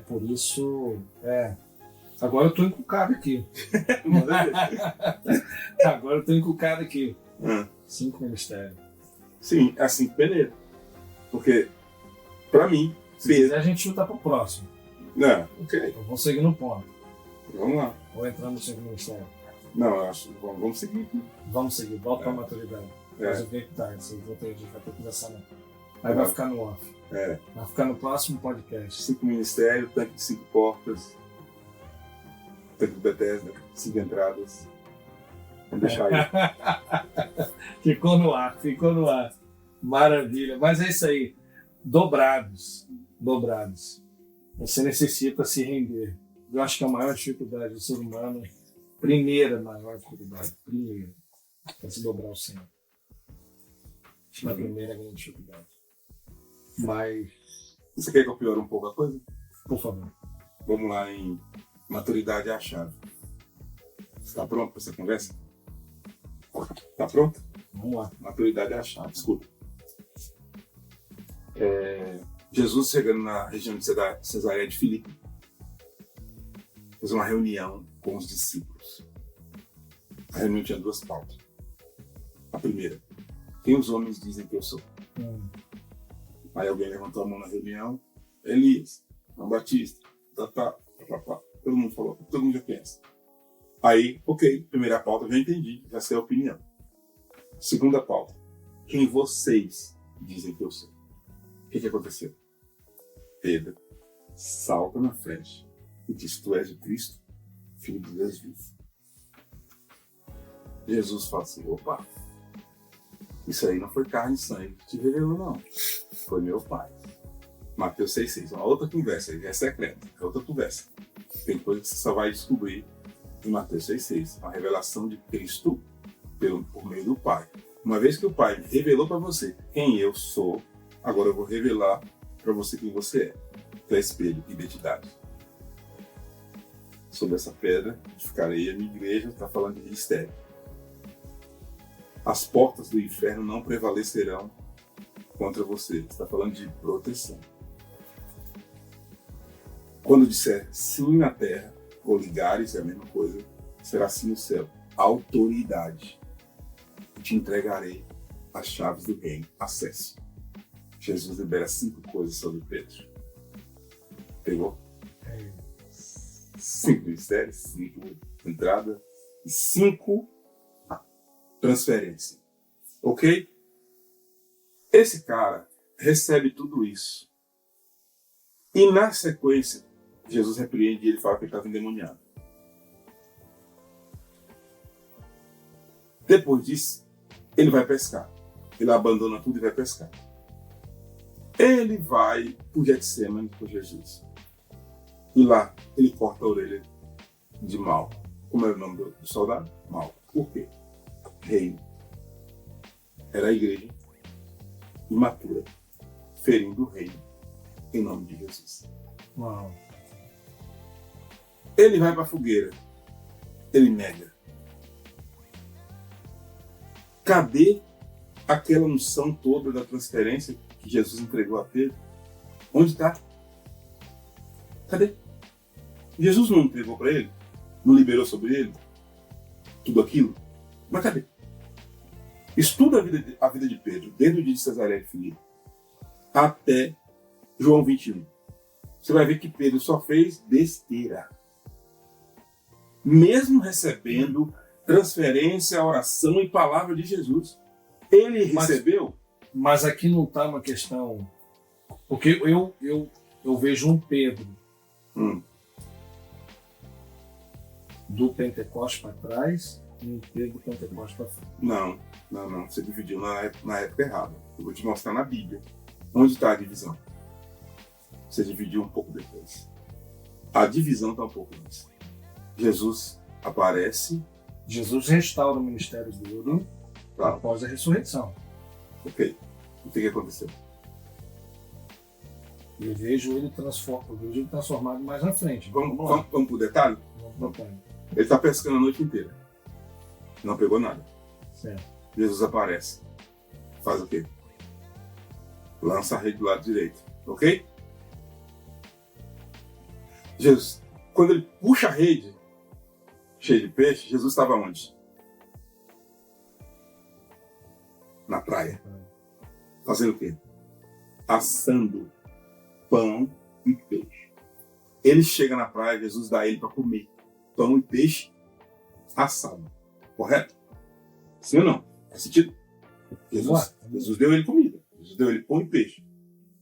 Por isso... Agora eu tô encucado aqui. Agora eu tô encucado aqui. 5 ministérios. Sim, é 5 peneiras. Porque, pra mim... Se quiser, a gente chuta pro próximo. Não, ok. Então vamos seguir no ponto. Vamos lá. Ou entrando no 5 ministério. Não, eu acho. Vamos seguir aqui. Vamos seguir. Volta pra maturidade. Mas eu ver que tá. A gente vai ter que conversar, não. Aí vai ficar no off. Vai ficar no próximo podcast. 5 ministérios, tanque de 5 portas. Tanque de Bethesda, 5 entradas. Vamos deixar aí. Ficou no ar. Maravilha. Mas é isso aí. Dobrados. Você necessita se render. Eu acho que a maior dificuldade do ser humano, primeira maior dificuldade, é se dobrar ao Senhor. A primeira grande dificuldade. Mas... Você quer que eu piore um pouco a coisa? Por favor. Vamos lá em maturidade é a chave. Você está pronto para essa conversa? Está pronto? Vamos lá. Maturidade é a chave. Escuta. Jesus chegando na região de Cesareia de Filipe, fez uma reunião com os discípulos. A reunião tinha 2 pautas. A primeira, quem os homens dizem que eu sou? Aí alguém levantou a mão na reunião, Elias, João Batista, todo mundo falou, todo mundo já pensa. Aí, ok, primeira pauta, já entendi, já sei a opinião. Segunda pauta, quem vocês dizem que eu sou? O que aconteceu? Pedro salta na frente e diz: tu és o Cristo, filho de Deus vivo. Jesus fala assim: opa, isso aí não foi carne e sangue que te revelou, não. Foi meu Pai. Mateus 6,6. Uma outra conversa, é secreta, é outra conversa. Tem coisa que você só vai descobrir em Mateus 6,6. Uma revelação de Cristo por meio do Pai. Uma vez que o Pai revelou para você quem eu sou, agora eu vou revelar para você quem você é. Então é espelho, identidade. Sobre essa pedra edificarei a minha igreja, está falando de ministério. As portas do inferno não prevalecerão contra você. Está falando de proteção. Quando disser sim na terra, ou ligares, é a mesma coisa, será sim no céu. Autoridade. Te entregarei as chaves do reino. Acesso. Jesus libera 5 coisas sobre Pedro. Pegou? 5 mistérios, 5 entradas e 5 transferências. Ok? Esse cara recebe tudo isso. E na sequência, Jesus repreende e ele fala que ele estava endemoniado. Depois disso, ele vai pescar. Ele abandona tudo e vai pescar. Ele vai para o Getsemane com Jesus. E lá, ele corta a orelha de Malco. Como era o nome do soldado? Malco. Por quê? Reino. Era a igreja imatura, ferindo o reino em nome de Jesus. Uau. Ele vai para a fogueira. Ele nega. Cadê aquela unção toda da transferência que Jesus entregou a Pedro? Onde está? Cadê? Jesus não entregou para ele? Não liberou sobre ele tudo aquilo? Mas cadê? Estuda a vida de Pedro, desde o dia de Cesareia de Filipe até João 21. Você vai ver que Pedro só fez besteira. Mesmo recebendo transferência, oração e palavra de Jesus. Ele recebeu. Mas aqui não está uma questão... Porque eu vejo um Pedro do Pentecostes para trás e um Pedro do Pentecostes para frente. Não. Você dividiu na época errada. Eu vou te mostrar na Bíblia. Onde está a divisão? Você dividiu um pouco depois. A divisão está um pouco antes. Jesus aparece. Jesus restaura o ministério dele após a ressurreição. Ok. O que aconteceu? Eu vejo ele transformado mais na frente. Vamos para o detalhe? Ele está pescando a noite inteira. Não pegou nada. Certo. Jesus aparece. Faz o quê? Lança a rede do lado direito. Ok? Jesus, quando ele puxa a rede cheia de peixe, Jesus estava onde? Na praia. Fazendo o quê? Assando pão e peixe. Ele chega na praia, Jesus dá ele para comer pão e peixe assado. Correto? Sim ou não? Faz sentido? Jesus deu ele comida. Jesus deu ele pão e peixe.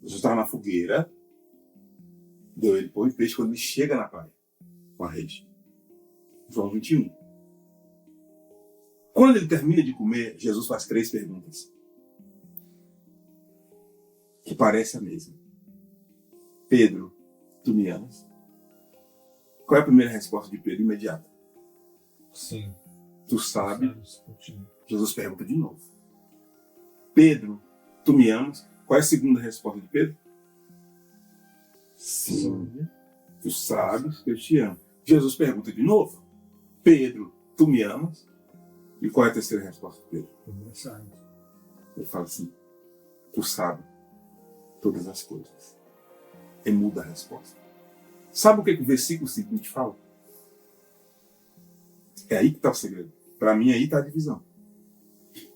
Jesus estava na fogueira. Deu ele pão e peixe quando ele chega na praia com a rede. João 21. Quando ele termina de comer, Jesus faz 3 perguntas. Que parece a mesma. Pedro, tu me amas? Qual é a primeira resposta de Pedro? Imediata. Sim. Tu sabe? Jesus pergunta de novo. Pedro, tu me amas? Qual é a segunda resposta de Pedro? Sim. Tu sabes que eu te amo. Jesus pergunta de novo. Pedro, tu me amas? E qual é a terceira resposta de Pedro? Ele fala assim. Tu sabes todas as coisas. E muda a resposta. Sabe o que o versículo seguinte fala? É aí que está o segredo. Para mim, aí está a divisão.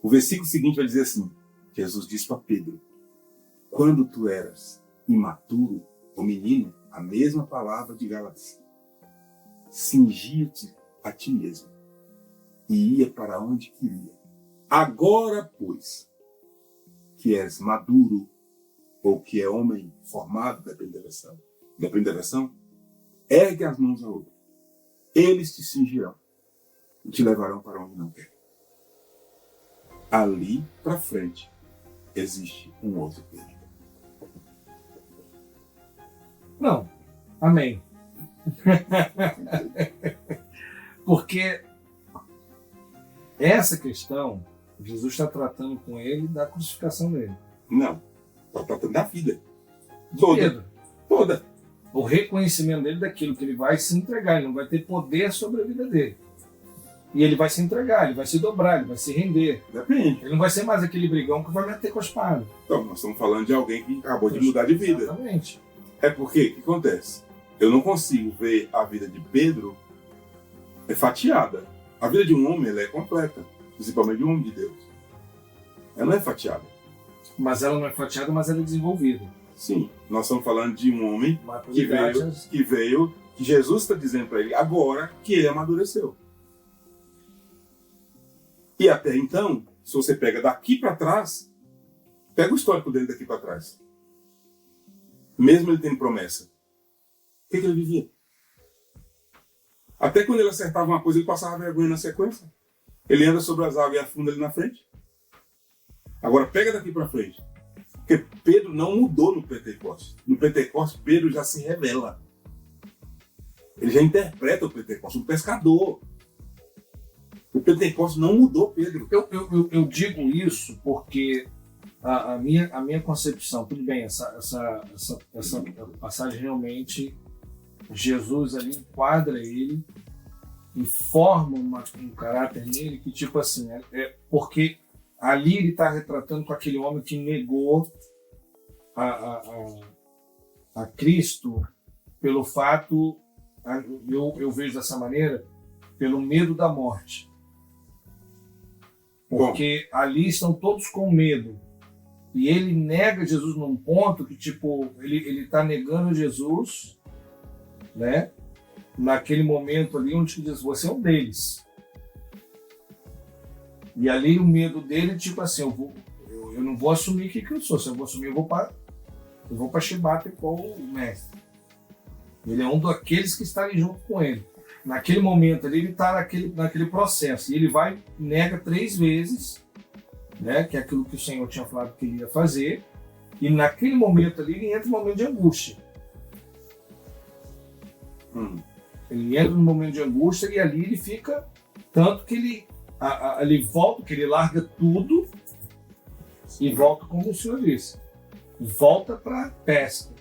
O versículo seguinte vai dizer assim. Jesus disse para Pedro. Quando tu eras imaturo, ou menino, a mesma palavra de Gálatas. Cingia-te a ti mesmo. E ia para onde queria. Agora, pois, que és maduro, ou que é homem formado, depende da versão, ergue as mãos ao outro. Eles te cingirão e te levarão para onde não quer. Ali para frente existe um outro Pedro. Não. Amém. Porque essa questão, Jesus está tratando com ele da crucificação dele. Não. Está tratando da vida. Pedro. Toda. o reconhecimento dele daquilo que ele vai se entregar, ele não vai ter poder sobre a vida dele. E ele vai se entregar, ele vai se dobrar, ele vai se render. Depende. Ele não vai ser mais aquele brigão que vai meter com a espada. Então, nós estamos falando de alguém que acabou de mudar de vida. Exatamente. É porque, o que acontece? Eu não consigo ver a vida de Pedro fatiada. A vida de um homem ela é completa, principalmente de um homem de Deus. Ela não é fatiada. Mas ela não é fatiada, mas ela é desenvolvida. Sim, nós estamos falando de um homem Maturidade. que Jesus está dizendo para ele agora que ele amadureceu. E até então, se você pega daqui para trás, pega o histórico dele daqui para trás. Mesmo ele tendo promessa, o que ele vivia? Até quando ele acertava uma coisa, ele passava vergonha na sequência. Ele anda sobre as águas e afunda ali na frente. Agora, pega daqui para frente. Porque Pedro não mudou no Pentecostes. No Pentecostes, Pedro já se revela. Ele já interpreta o Pentecostes, um pescador. O Pentecostes não mudou Pedro. Eu digo isso porque a minha concepção, tudo bem, essa passagem realmente, Jesus ali enquadra ele e forma um caráter nele que, tipo assim, porque ali ele está retratando com aquele homem que negou a Cristo pelo fato, eu vejo dessa maneira, pelo medo da morte. Porque ali estão todos com medo. E ele nega Jesus num ponto que, tipo, ele está negando Jesus, né? Naquele momento ali onde ele diz, você é um deles. E ali o medo dele, tipo assim, eu não vou assumir o que eu sou. Se eu vou assumir, eu vou para Chibata com o mestre. Ele é um daqueles que está ali junto com ele. Naquele momento ali, ele está naquele processo. E ele nega 3 vezes, né, que é aquilo que o Senhor tinha falado que ele ia fazer. E naquele momento ali, ele entra num momento de angústia. Ele entra num momento de angústia e ali ele fica... Tanto que ele volta, que ele larga tudo e volta, como o Senhor disse. Volta para pesca.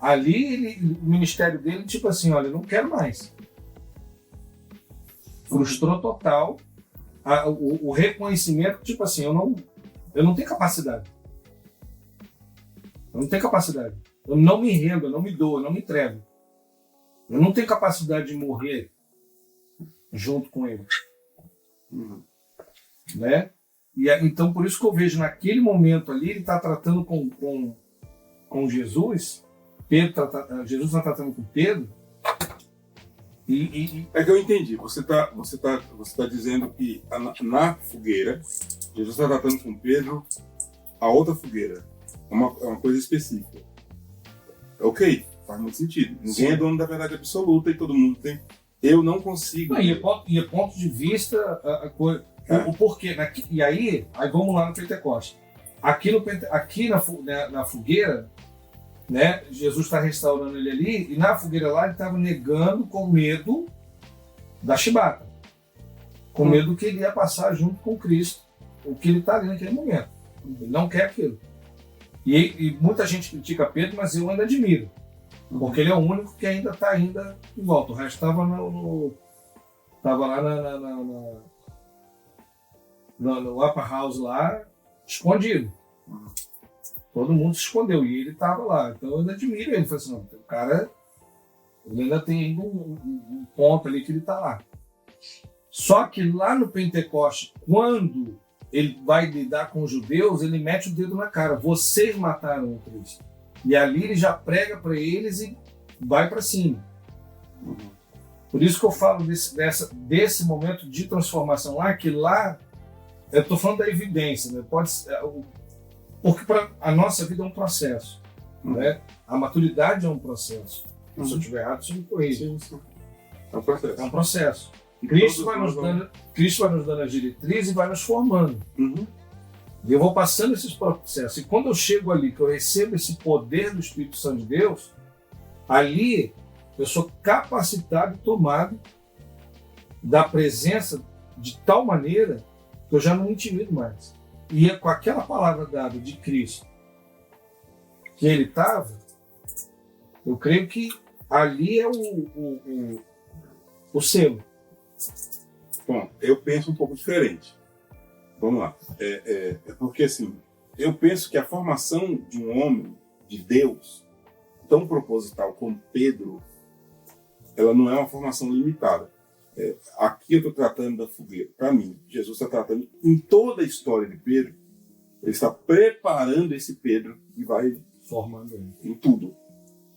Ali, o ministério dele, tipo assim, olha, eu não quero mais. Frustrou total o reconhecimento, tipo assim, eu não tenho capacidade. Eu não tenho capacidade. Eu não me rendo, eu não me dou, eu não me entrego. Eu não tenho capacidade de morrer junto com ele. Né? E então, por isso que eu vejo naquele momento ali, ele está tratando com Jesus, Jesus está tratando com Pedro. É que eu entendi. Você tá dizendo que na fogueira, Jesus está tratando com Pedro a outra fogueira. É uma coisa específica. Ok, faz muito sentido. Ninguém é dono da verdade absoluta e todo mundo tem. Eu não consigo. E é ponto de vista, o porquê. E aí vamos lá no Pentecostes. Aqui na fogueira, né, Jesus está restaurando ele ali, e na fogueira lá ele estava negando com medo da chibata. Com medo que ele ia passar junto com Cristo, o que ele está ali naquele momento. Ele não quer aquilo. E muita gente critica Pedro, mas eu ainda admiro. Porque ele é o único que ainda está em volta. O resto estava lá no Upper House lá, escondido. Todo mundo se escondeu e ele estava lá. Então eu ainda admiro ele. Falei assim, não, o cara, ele ainda tem um ponto ali que ele está lá. Só que lá no Pentecoste, quando ele vai lidar com os judeus, ele mete o dedo na cara. Vocês mataram o Cristo. E ali ele já prega para eles e vai para cima. Por isso que eu falo desse momento de transformação lá, que lá, eu estou falando da evidência, né? Porque a nossa vida é um processo. Né? A maturidade é um processo. Se eu estiver errado, você me corrige. É um processo. É um processo. Cristo vai nos dando as diretrizes e vai nos formando. E eu vou passando esses processos. E quando eu chego ali, que eu recebo esse poder do Espírito Santo de Deus, ali eu sou capacitado e tomado da presença de tal maneira que eu já não me intimido mais. E com aquela palavra dada de Cristo que ele estava, Eu creio que ali é o selo. Bom, eu penso um pouco diferente. Vamos lá. É porque, assim, eu penso que a formação de um homem de Deus, tão proposital como Pedro, ela não é uma formação limitada. Aqui eu estou tratando da fogueira. Para mim, Jesus está tratando em toda a história de Pedro, ele está preparando esse Pedro e vai formando ele em tudo.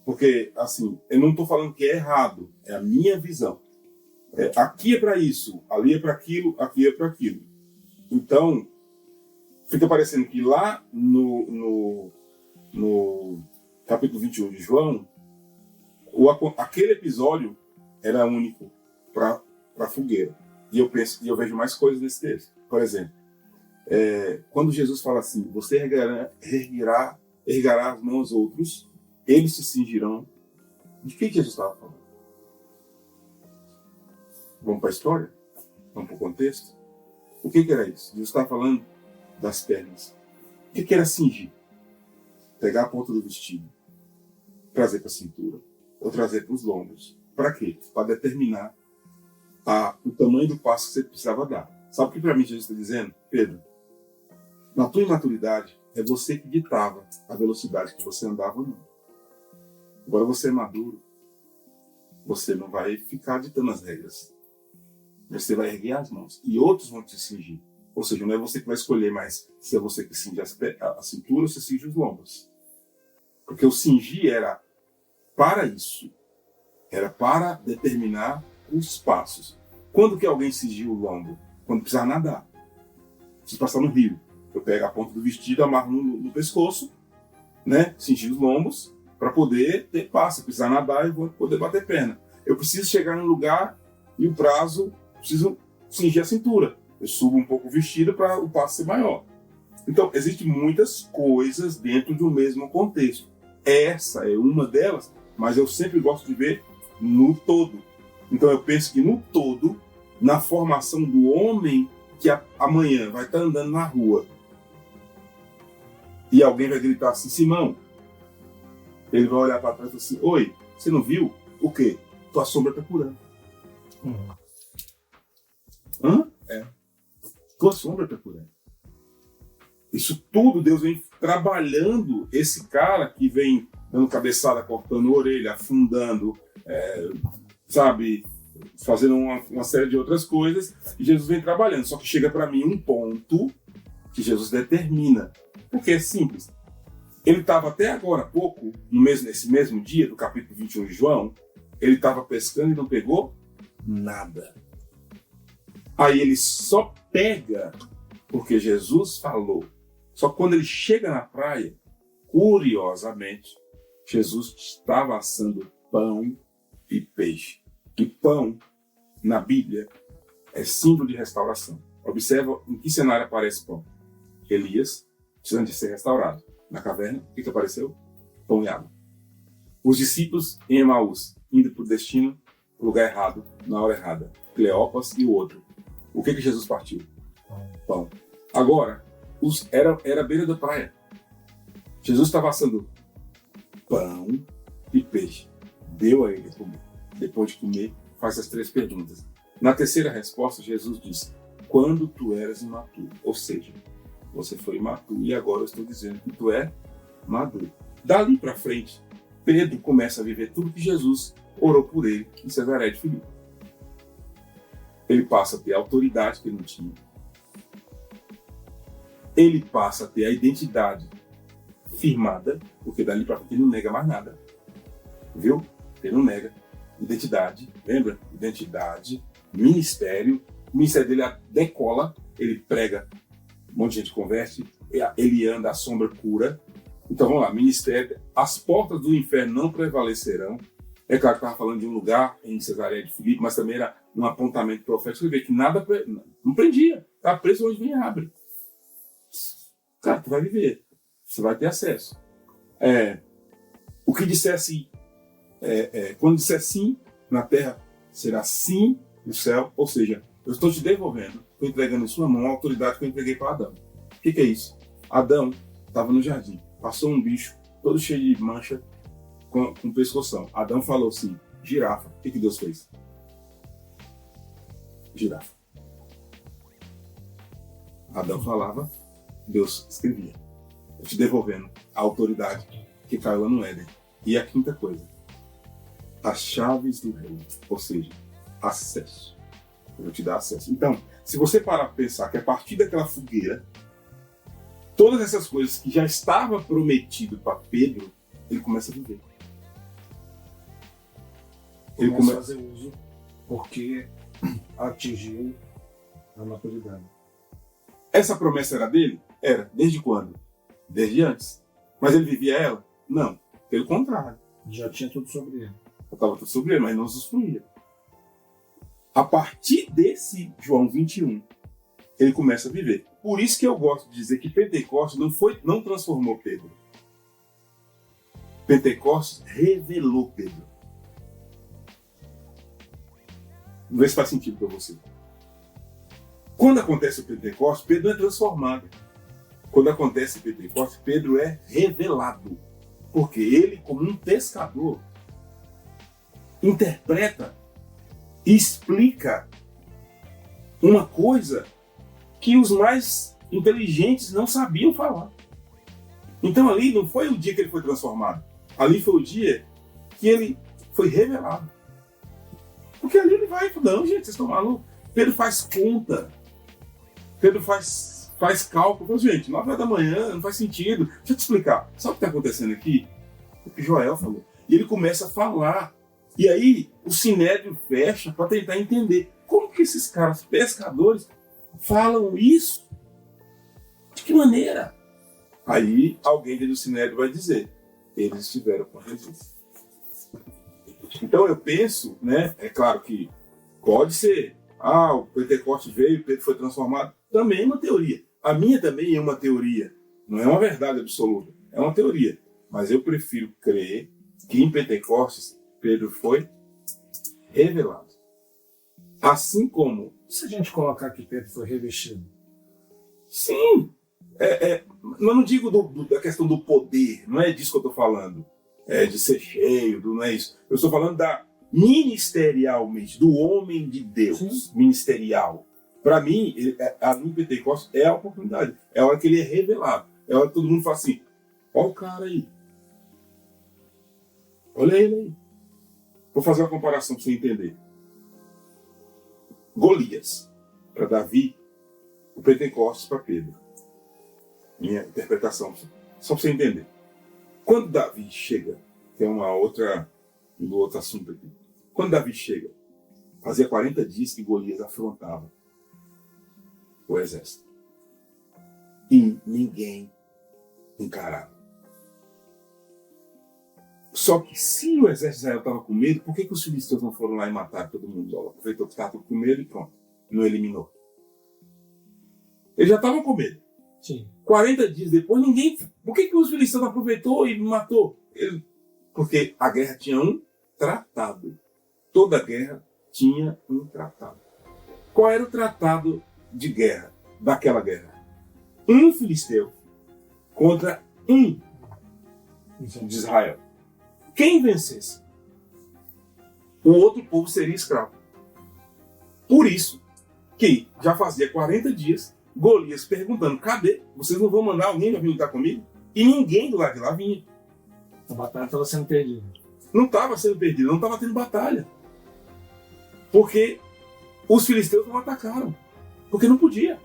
Porque, assim, eu não estou falando que é errado, é a minha visão. Aqui é para isso, ali é para aquilo, aqui é para aquilo. Então, fica parecendo que lá no capítulo 21 de João, aquele episódio era único para a fogueira. E eu vejo mais coisas nesse texto. Por exemplo, quando Jesus fala assim, você erguerá as mãos aos outros, eles se cingirão. De que Jesus estava falando? Vamos para a história? Vamos para o contexto? O que era isso? Jesus estava falando das pernas. O que era cingir? Pegar a ponta do vestido, trazer para a cintura, ou trazer para os lombos. Para quê? Para determinar o tamanho do passo que você precisava dar. Sabe o que para mim Jesus está dizendo? Pedro, na tua imaturidade, é você que ditava a velocidade que você andava ou não. Agora você é maduro, você não vai ficar ditando as regras. Você vai erguer as mãos e outros vão te cingir. Ou seja, não é você que vai escolher mais se é você que cinge a cintura ou se cinge os lombos. Porque o cingir era para isso. Era para determinar os passos. Quando que alguém cingiu o lombo? Quando precisar nadar. Precisa passar no rio. Eu pego a ponta do vestido, amarro no pescoço, né? Cingir os lombos para poder ter passo. Se precisar nadar, eu vou poder bater perna. Eu preciso chegar num lugar e o prazo, preciso cingir a cintura. Eu subo um pouco o vestido para o passo ser maior. Então, existem muitas coisas dentro do mesmo contexto. Essa é uma delas, mas eu sempre gosto de ver no todo. Então, eu penso que no todo, na formação do homem que amanhã vai estar andando na rua e alguém vai gritar assim, Simão, ele vai olhar para trás e falar assim, oi, você não viu? O quê? Tua sombra está curando. Hã? Tua sombra está curando. Isso tudo Deus vem trabalhando esse cara que vem dando cabeçada, cortando a orelha, afundando, sabe, fazendo uma série de outras coisas, e Jesus vem trabalhando. Só que chega para mim um ponto que Jesus determina, porque é simples. Ele estava até agora há pouco, nesse mesmo dia do capítulo 21 de João, ele estava pescando e não pegou nada. Aí ele só pega porque Jesus falou. Só que quando ele chega na praia, curiosamente, Jesus estava assando pão e peixe. E pão, na Bíblia, é símbolo de restauração. Observa em que cenário aparece pão. Elias, precisando de ser restaurado. Na caverna, o que apareceu? Pão e água. Os discípulos em Emaús, indo para o destino, no lugar errado, na hora errada. Cleopas e o outro. O que Jesus partiu? Pão. Agora, era a beira da praia. Jesus estava assando pão e peixe. Deu a ele comer. Depois de comer, faz as 3 perguntas. Na terceira resposta, Jesus diz, quando tu eras imaturo. Ou seja, você foi imaturo e agora eu estou dizendo que tu é maduro. Dali para frente, Pedro começa a viver tudo que Jesus orou por ele em Cesaré de Filipe. Ele passa a ter a autoridade que ele não tinha. Ele passa a ter a identidade firmada, porque dali para frente ele não nega mais nada. Viu? Ele não nega. Identidade, lembra? Identidade, ministério. O ministério dele decola, ele prega, um monte de gente converte, ele anda, a sombra cura. Então vamos lá, ministério, as portas do inferno não prevalecerão. É claro que estava falando de um lugar em Cesareia de Filipe, mas também era um apontamento profético. Você vê que nada não prendia. Está preso onde vem e abre. Cara, tu vai viver. Você vai ter acesso. O que disser sim, quando disser sim na terra, será sim no céu. Ou seja, eu estou te devolvendo, estou entregando em sua mão a autoridade que eu entreguei para Adão. O que é isso? Adão estava no jardim, passou um bicho todo cheio de mancha, com o pescoção. Adão falou assim, girafa. O que Deus fez? Girafa. Adão falava, Deus escrevia. Te devolvendo a autoridade que caiu lá no Éden. E a quinta coisa, as chaves do reino, ou seja, acesso. Eu vou te dar acesso. Então, se você parar para pensar que a partir daquela fogueira, todas essas coisas que já estavam prometidas para Pedro, ele começa a viver. Ele começa a fazer uso porque atingiu a maturidade. Essa promessa era dele? Era. Desde quando? Desde antes. Mas ele vivia ela? Não. Pelo contrário. Já tinha tudo sobre ele. Estava tudo sobre ele, mas não usufruía. A partir desse João 21, ele começa a viver. Por isso que eu gosto de dizer que Pentecostes não transformou Pedro. Pentecostes revelou Pedro. Vê se faz sentido para você. Quando acontece o Pentecostes, Pedro é transformado. Quando acontece o Pentecostes, Pedro é revelado. Porque ele, como um pescador, interpreta e explica uma coisa que os mais inteligentes não sabiam falar. Então ali não foi o dia que ele foi transformado. Ali foi o dia que ele foi revelado. Porque ali ele vai e fala, não, gente, vocês estão malucos? Pedro faz conta. Pedro faz cálculo. Fala, gente, 9 da manhã, não faz sentido. Deixa eu te explicar. Sabe o que está acontecendo aqui? O que Joel falou. E ele começa a falar. E aí o sinédrio fecha para tentar entender como que esses caras pescadores falam isso. De que maneira? Aí alguém dentro do sinédrio vai dizer, eles estiveram com Jesus. Então eu penso, né? É claro que pode ser, o Pentecostes veio, Pedro foi transformado. Também é uma teoria. A minha também é uma teoria. Não é uma verdade absoluta. É uma teoria. Mas eu prefiro crer que em Pentecostes Pedro foi revelado. Assim como... Se a gente colocar que Pedro foi revestido? Sim. Mas não digo da questão do poder. Não é disso que eu estou falando. De ser cheio, não é isso. Eu estou falando ministerialmente, do homem de Deus. Sim. Ministerial. Para mim, a Pentecostes é a oportunidade. É a hora que ele é revelado. É a hora que todo mundo fala assim, olha o cara aí. Olha ele aí. Vou fazer uma comparação para você entender. Golias, para Davi, o Pentecostes para Pedro. Minha interpretação, só para você entender. Quando Davi chega, tem um outro assunto aqui. Quando Davi chega, fazia 40 dias que Golias afrontava o exército. E ninguém encarava. Só que se o exército de Israel estava com medo, por que os filisteus não foram lá e mataram todo mundo? Aproveitou que estava com medo e pronto. Não eliminou. Ele já estava com medo. Sim. 40 dias depois, ninguém... Por que os filisteus não aproveitou e matou? Porque a guerra tinha um tratado. Toda guerra tinha um tratado. Qual era o tratado de guerra daquela guerra? Um filisteu contra um de Israel. Quem vencesse, o outro povo seria escravo. Por isso que já fazia 40 dias Golias perguntando, cadê? Vocês não vão mandar alguém para vir lutar comigo? E ninguém do lado de lá vinha. A batalha estava sendo perdida. Não estava sendo perdida, não estava tendo batalha. Porque os filisteus não atacaram. Porque não podia.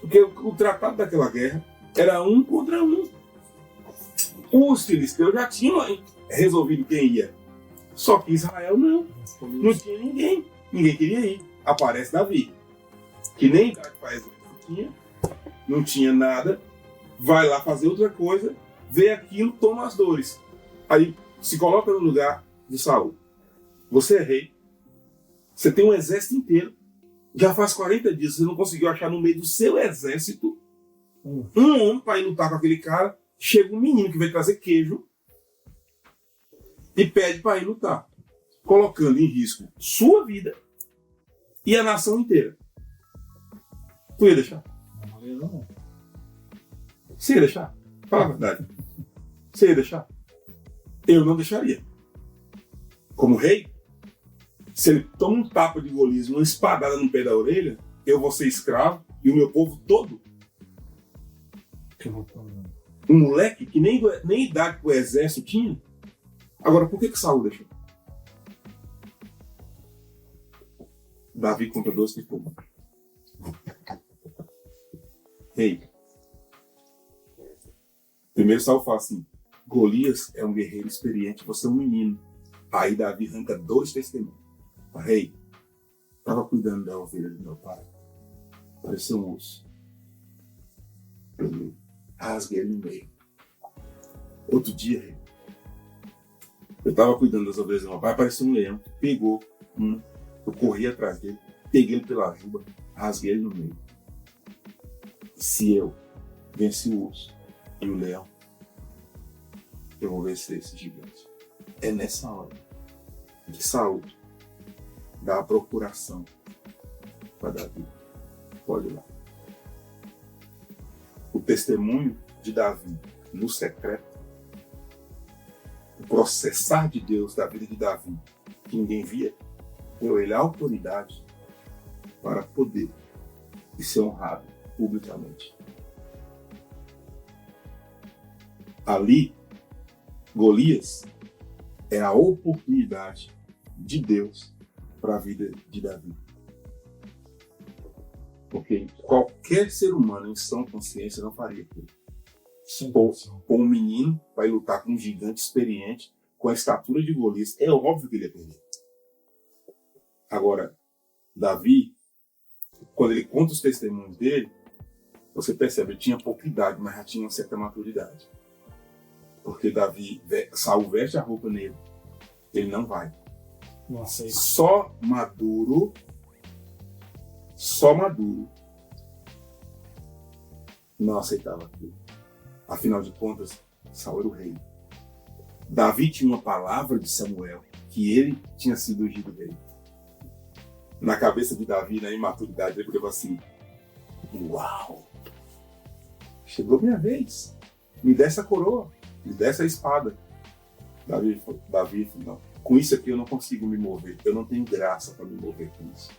Porque o tratado daquela guerra era um contra um. Os filisteus já tinham resolvido quem ia. Só que Israel não. Não tinha ninguém. Ninguém queria ir. Aparece Davi. Que nem idade para exército tinha. Não tinha nada. Vai lá fazer outra coisa. Vê aquilo, toma as dores. Aí se coloca no lugar de Saul. Você é rei. Você tem um exército inteiro. Já faz 40 dias. Você não conseguiu achar no meio do seu exército um homem para ir lutar com aquele cara. Chega um menino que vai trazer queijo e pede para ir lutar, colocando em risco sua vida e a nação inteira. Tu ia deixar? Não. Você ia deixar? Fala a verdade. Você ia deixar? Eu não deixaria. Como rei, se ele toma um tapa de Golias, uma espadada no pé da orelha, eu vou ser escravo e o meu povo todo. Um moleque que nem idade pro exército tinha. Agora, por que Saul deixou? Davi contra 2 pessoas. Rei. Primeiro Saul fala assim, Golias é um guerreiro experiente, você é um menino. Aí Davi arranca 2 testemunhos. Rei, estava cuidando da ovelha do meu pai. Apareceu um urso. Eu rasguei ele no meio. Outro dia, rei, eu estava cuidando das ovelhas do meu pai, apareceu um leão, pegou um, eu corri atrás dele, peguei ele pela juba, rasguei ele no meio. E se eu venci o urso e o leão, eu vou vencer esse gigante. É nessa hora que Saul dá a procuração para Davi. Pode ir lá. O testemunho de Davi no secreto, o processar de Deus da vida de Davi, que ninguém via, deu ele a autoridade para poder e ser honrado publicamente. Ali, Golias é a oportunidade de Deus para a vida de Davi. Porque qualquer ser humano em sã consciência não faria aquilo. Ou um menino vai lutar com um gigante experiente, com a estatura de Golias, é óbvio que ele ia perder. Agora, Davi, quando ele conta os testemunhos dele, você percebe, ele tinha pouca idade, mas já tinha uma certa maturidade. Porque Saul veste a roupa nele, ele não vai. Não aceita. Só maduro não aceitava aquilo. Afinal de contas, Saul era o rei. Davi tinha uma palavra de Samuel, que ele tinha sido ungido rei. Na cabeça de Davi, na imaturidade, ele falou assim, uau, chegou minha vez, me dê essa coroa, me dê essa espada. Davi falou, não, com isso aqui eu não consigo me mover, eu não tenho graça para me mover com isso.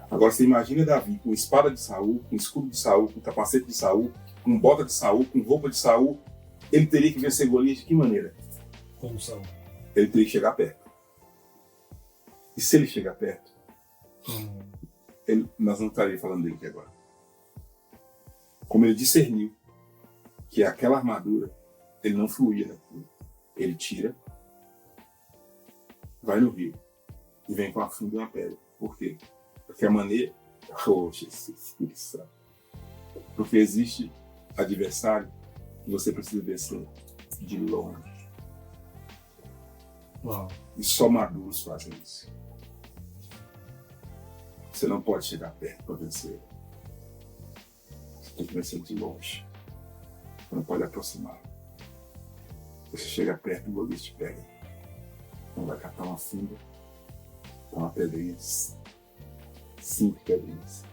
Agora você imagina Davi com espada de Saul, com escudo de Saul, com capacete de Saul, com bota de Saul, com roupa de Saul, ele teria que vencer Golias de que maneira? Como Saul? Ele teria que chegar perto. E se ele chegar perto, nós não estaríamos falando dele aqui agora. Como ele discerniu que aquela armadura, ele não fluía daquilo. Ele tira, vai no rio e vem com a funda e uma pedra. Por quê? Porque a maneira... Porque existe adversário que você precisa vencer de longe. Uau. E só maduros fazem isso. Você não pode chegar perto para vencer. Você tem que vencer de longe. Você não pode aproximar. Você chega perto e o Golias te pega. Então vai catar uma funda, uma pedrinha, 5 pedrinhas.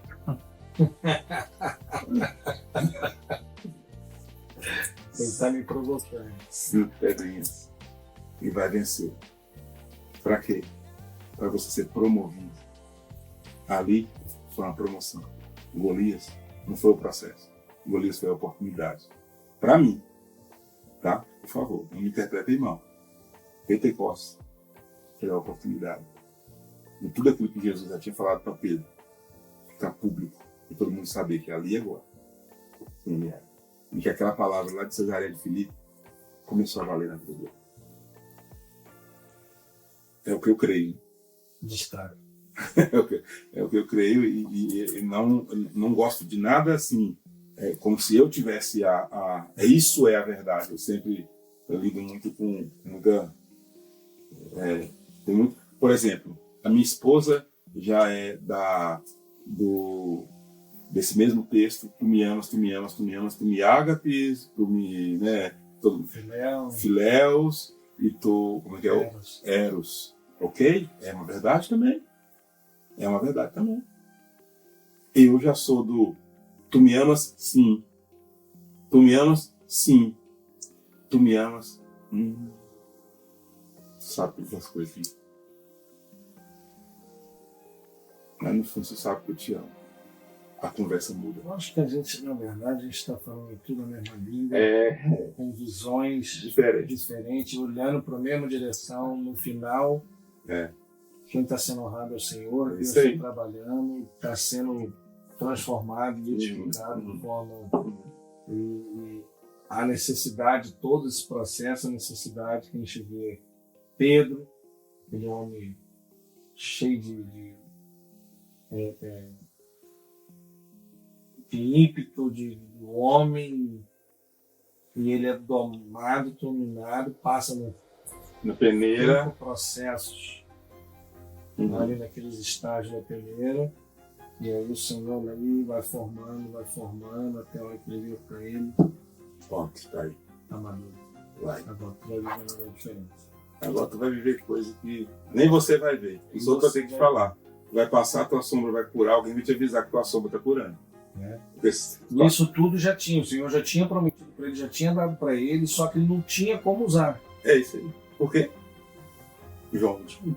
Ele tá me provocando. 5 pedrinhas. E vai vencer. Para quê? Para você ser promovido. Ali foi uma promoção. Golias não foi o processo. Golias foi a oportunidade. Para mim, tá? Por favor, não me interpretem mal. Pentecostes foi a oportunidade. De tudo aquilo que Jesus já tinha falado para Pedro, ficar público. E todo mundo saber que ali agora ele era. E que aquela palavra lá de Cesareia de Filipe começou a valer na vida dele. É o que eu creio. Destaque. É o que eu creio e não gosto de nada assim, como se eu tivesse isso é a verdade. Eu lido muito com muita... tem muito, por exemplo, a minha esposa já é desse mesmo texto, tu me amas, tu me amas, tu me amas, tu me ágapes, tu me, filéus, e tu, como é que é? Eros. Ok? É uma verdade também. É uma verdade também. Eu já sou do tu me amas, sim. Tu me amas, sim. Tu me amas, sabe todas as coisas. Né? Mas no fundo você sabe que eu te amo. A conversa muda. Eu acho que a gente, na verdade, a gente está falando tudo na mesma língua, com visões diferentes, olhando para a mesma direção. No final, quem está sendo honrado é o Senhor, Deus está trabalhando, está sendo transformado e edificado de forma. E a necessidade, todo esse processo, a necessidade que a gente vê Pedro, aquele homem cheio de ímpeto de homem, e ele é domado, dominado, passa na peneira, processos ali naqueles estágios da peneira, e aí o Senhor ali vai formando até a hora que ele vira para ele. Pronto, tá aí. Tá maduro. Vai. Agora tu vai viver um negócio diferente. Agora tu vai viver coisa que nem você vai ver. Os outros vão ter que te falar. Vai passar, tua sombra vai curar, alguém vai te avisar que tua sombra está curando. Isso tudo já tinha, o Senhor já tinha prometido para ele, já tinha dado para ele, só que ele não tinha como usar. É isso aí. Por quê? João 21,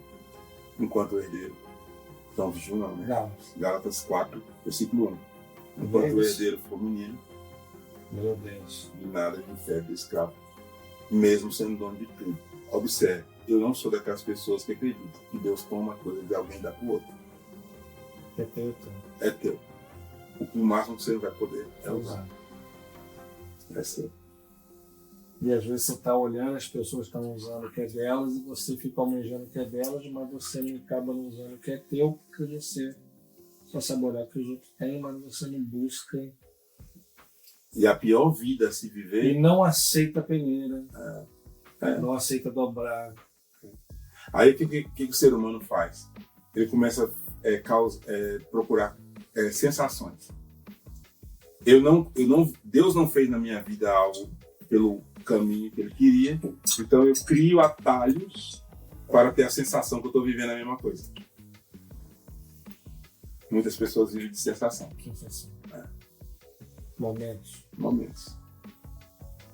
enquanto herdeiro. João 21 não, né? Gálatas 4, versículo 1. Enquanto o herdeiro for menino, meu Deus, de nada de inferno, de escravo, mesmo sendo dono de tudo. Observe, eu não sou daquelas pessoas que acreditam que Deus toma uma coisa de alguém e dá para o outro. É teu. É teu. O máximo que você vai poder é usar. É seu. E às vezes você está olhando, as pessoas estão usando o que é delas e você fica almejando o que é delas, mas você não acaba não usando o que é teu, porque você só sabe olhar o que os outros têm, mas você não busca. E a pior vida a se viver... E não aceita a peneira, não aceita dobrar. Aí o que o ser humano faz? Ele começa a procurar sensações. Deus não fez na minha vida algo pelo caminho que Ele queria, então eu crio atalhos para ter a sensação que eu estou vivendo a mesma coisa. Muitas pessoas vivem de sensação. Momentos.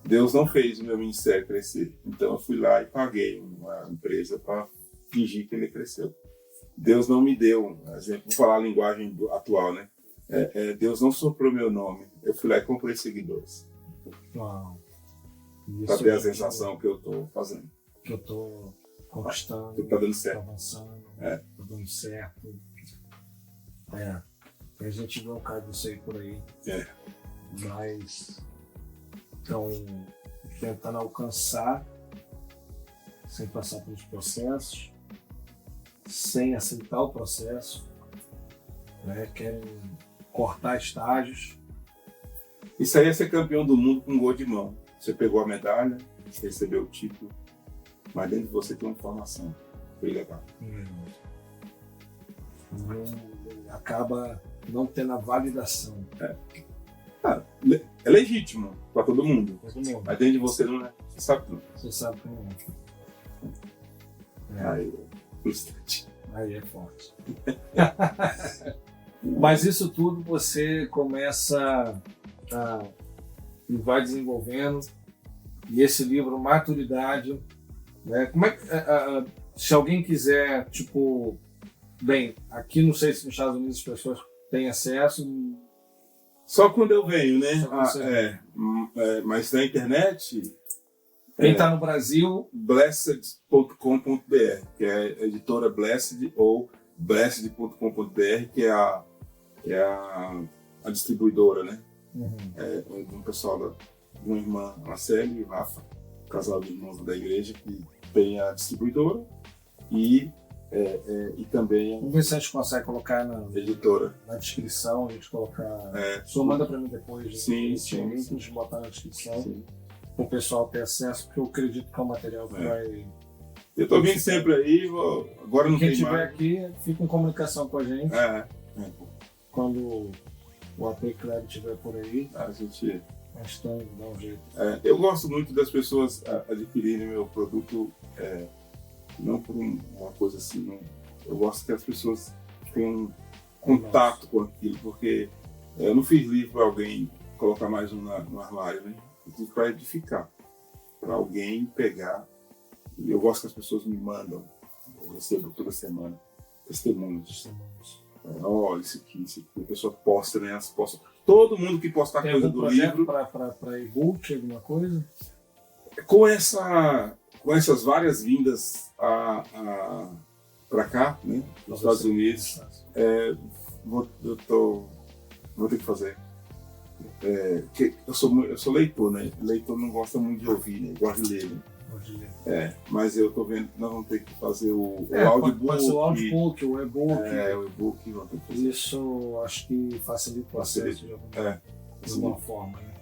Deus não fez o meu ministério crescer, então eu fui lá e paguei uma empresa para fingir que ele cresceu. Deus não me deu, vou falar a linguagem atual, né? Deus não soprou meu nome, eu fui lá e comprei seguidores. Para ter a sensação que eu estou fazendo. Que eu estou conquistando, que está dando certo. Avançando, está dando certo. A gente vê um cara disso aí por aí. Mas estão tentando alcançar sem passar pelos processos, sem aceitar o processo, querem cortar estágios. Isso aí é ser campeão do mundo com um gol de mão. Você pegou a medalha, você recebeu o título, mas dentro de você tem uma informação. Foi legal. Acaba não tendo a validação. É legítimo para todo mundo. Mas dentro de você não é. Você sabe que não. Você sabe que não é. Aí é frustrante. Aí é forte. Mas isso tudo você começa e vai desenvolvendo. E esse livro, Maturidade, como é que, se alguém quiser, bem, aqui não sei se nos Estados Unidos as pessoas têm acesso. Só quando eu venho, né? Mas na internet... Quem está no Brasil... Blessed.com.br, que é a editora Blessed, ou blessed.com.br, que é a distribuidora, né? Um pessoal de uma irmã, Marcele e o Rafa, casal de irmãos da igreja, que tem a distribuidora e também vamos ver se a gente consegue colocar na editora. Na descrição, a gente colocar. Só manda para mim depois. Sim. A gente botar na descrição para o pessoal ter acesso, porque eu acredito que é um material que vai. Eu tô vindo sempre aí, agora não tem mais. Quem estiver aqui, fica em comunicação com a gente. Quando o AP Club estiver por aí, a gente dá um jeito. Eu gosto muito das pessoas adquirirem meu produto, não por uma coisa assim, não. Eu gosto que as pessoas tenham contato com aquilo, porque eu não fiz livro para alguém colocar mais um no armário, né? Eu fiz para edificar, para alguém pegar Eu gosto que as pessoas me mandam, eu recebo toda semana, testemunhos. Olha, isso aqui, a pessoa posta, né? Elas postam. Todo mundo que posta coisa do livro. Para e-book, alguma coisa? Com essas várias vindas para cá, né? Nos Estados Unidos, vou ter que fazer. Eu sou leitor, né? Leitor não gosta muito de ouvir, né? Gosta de ler, né? Mas eu tô vendo que nós vamos ter que fazer o audiobook. Pode ser o audiobook, o e-book. O e-book vamos ter que fazer. Isso acho que facilita o acesso de alguma forma, né?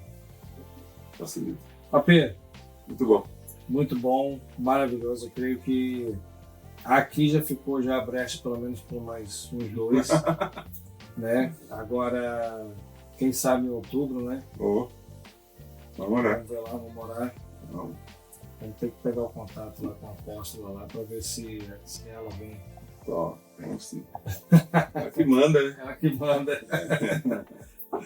Facilita. AP, muito bom. Muito bom, maravilhoso. Eu creio que aqui já ficou a brecha pelo menos por mais uns 2, né? Agora, quem sabe em outubro, né? Vamos morar. Vamos ver lá, vamos morar. Vamos ter que pegar o contato lá com a apóstola lá para ver se ela vem. Vamos sim. Ela que manda, né? Ela que manda.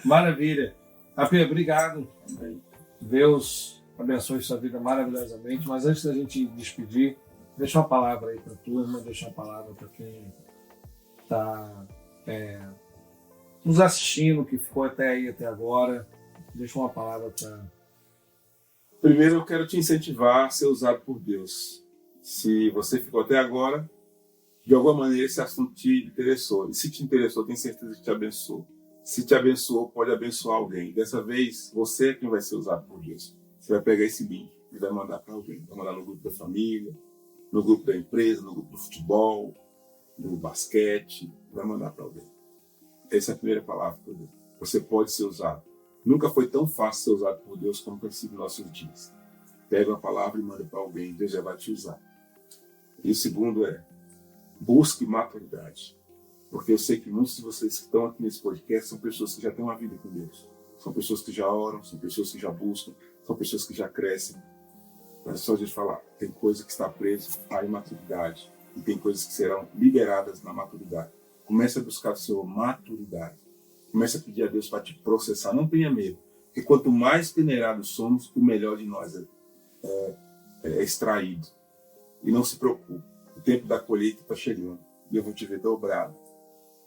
Maravilha. AP, obrigado. Amém. Deus abençoe sua vida maravilhosamente. Mas antes da gente despedir, deixa uma palavra aí para a turma, deixa uma palavra para quem está nos assistindo, que ficou até agora. Deixa uma palavra para... Primeiro, eu quero te incentivar a ser usado por Deus. Se você ficou até agora, de alguma maneira esse assunto te interessou. E se te interessou, tenho certeza que te abençoou. Se te abençoou, pode abençoar alguém. Dessa vez, você é quem vai ser usado por Deus. Você vai pegar esse link e vai mandar para alguém. Vai mandar no grupo da família, no grupo da empresa, no grupo do futebol, no basquete. Vai mandar para alguém. Essa é a primeira palavra para Deus. Você pode ser usado. Nunca foi tão fácil ser usado por Deus como tem sido nossos dias. Pega a palavra e manda para alguém, Deus já vai te usar. E o segundo busque maturidade. Porque eu sei que muitos de vocês que estão aqui nesse podcast são pessoas que já têm uma vida com Deus. São pessoas que já oram, são pessoas que já buscam, são pessoas que já crescem. Mas só a gente falar, tem coisa que está presa à imaturidade e tem coisas que serão liberadas na maturidade. Comece a buscar a sua maturidade. Comece a pedir a Deus para te processar. Não tenha medo. Porque quanto mais peneirados somos, o melhor de nós é extraído. E não se preocupe. O tempo da colheita está chegando. E eu vou te ver dobrado.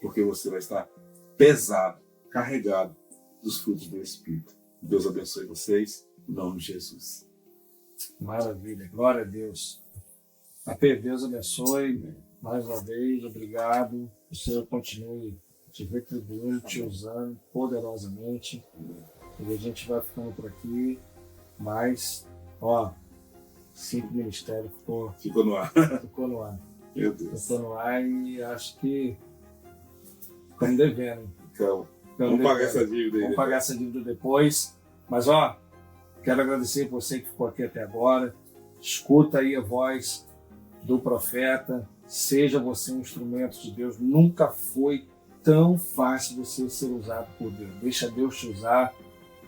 Porque você vai estar pesado, carregado dos frutos do Espírito. Deus abençoe vocês. Em nome de Jesus. Maravilha. Glória a Deus. AP, Deus abençoe. Mais uma vez, obrigado. O Senhor continue te retribuindo, te usando poderosamente. E a gente vai ficando por aqui. Mas, 5 ministérios ficou no ar. Ficou no ar. Meu Deus. Ficou no ar e acho que estamos devendo. Então, vamos pagar essa dívida aí. Vamos pagar essa dívida depois. Mas, quero agradecer você que ficou aqui até agora. Escuta aí a voz do profeta. Seja você um instrumento de Deus. Nunca foi tão fácil você ser usado por Deus. Deixa Deus te usar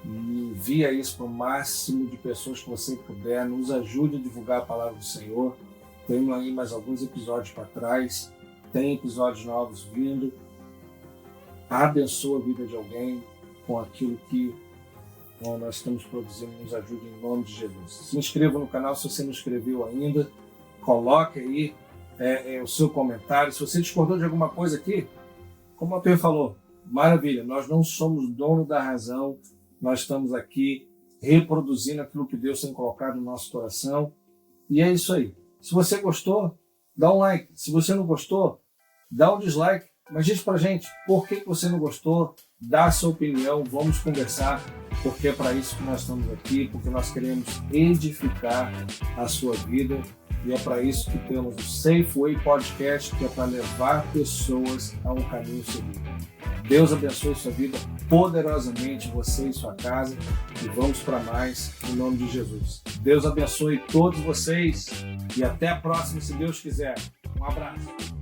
e envia isso para o máximo de pessoas que você puder. Nos ajude a divulgar a palavra do Senhor. Tem aí mais alguns episódios para trás. Tem episódios novos vindo. Abençoa a vida de alguém com aquilo que nós estamos produzindo. Nos ajude em nome de Jesus. Se inscreva no canal se você não inscreveu ainda. Coloque aí o seu comentário. Se você discordou de alguma coisa aqui, como a Pedro falou, maravilha, nós não somos dono da razão, nós estamos aqui reproduzindo aquilo que Deus tem colocado no nosso coração. E é isso aí. Se você gostou, dá um like. Se você não gostou, dá um dislike. Mas diz pra gente por que você não gostou, dá a sua opinião, vamos conversar, porque é para isso que nós estamos aqui, porque nós queremos edificar a sua vida. E é para isso que temos o Safeway Podcast, que é para levar pessoas a um caminho seguro. Deus abençoe sua vida poderosamente, você e sua casa. E vamos para mais, em nome de Jesus. Deus abençoe todos vocês e até a próxima, se Deus quiser. Um abraço.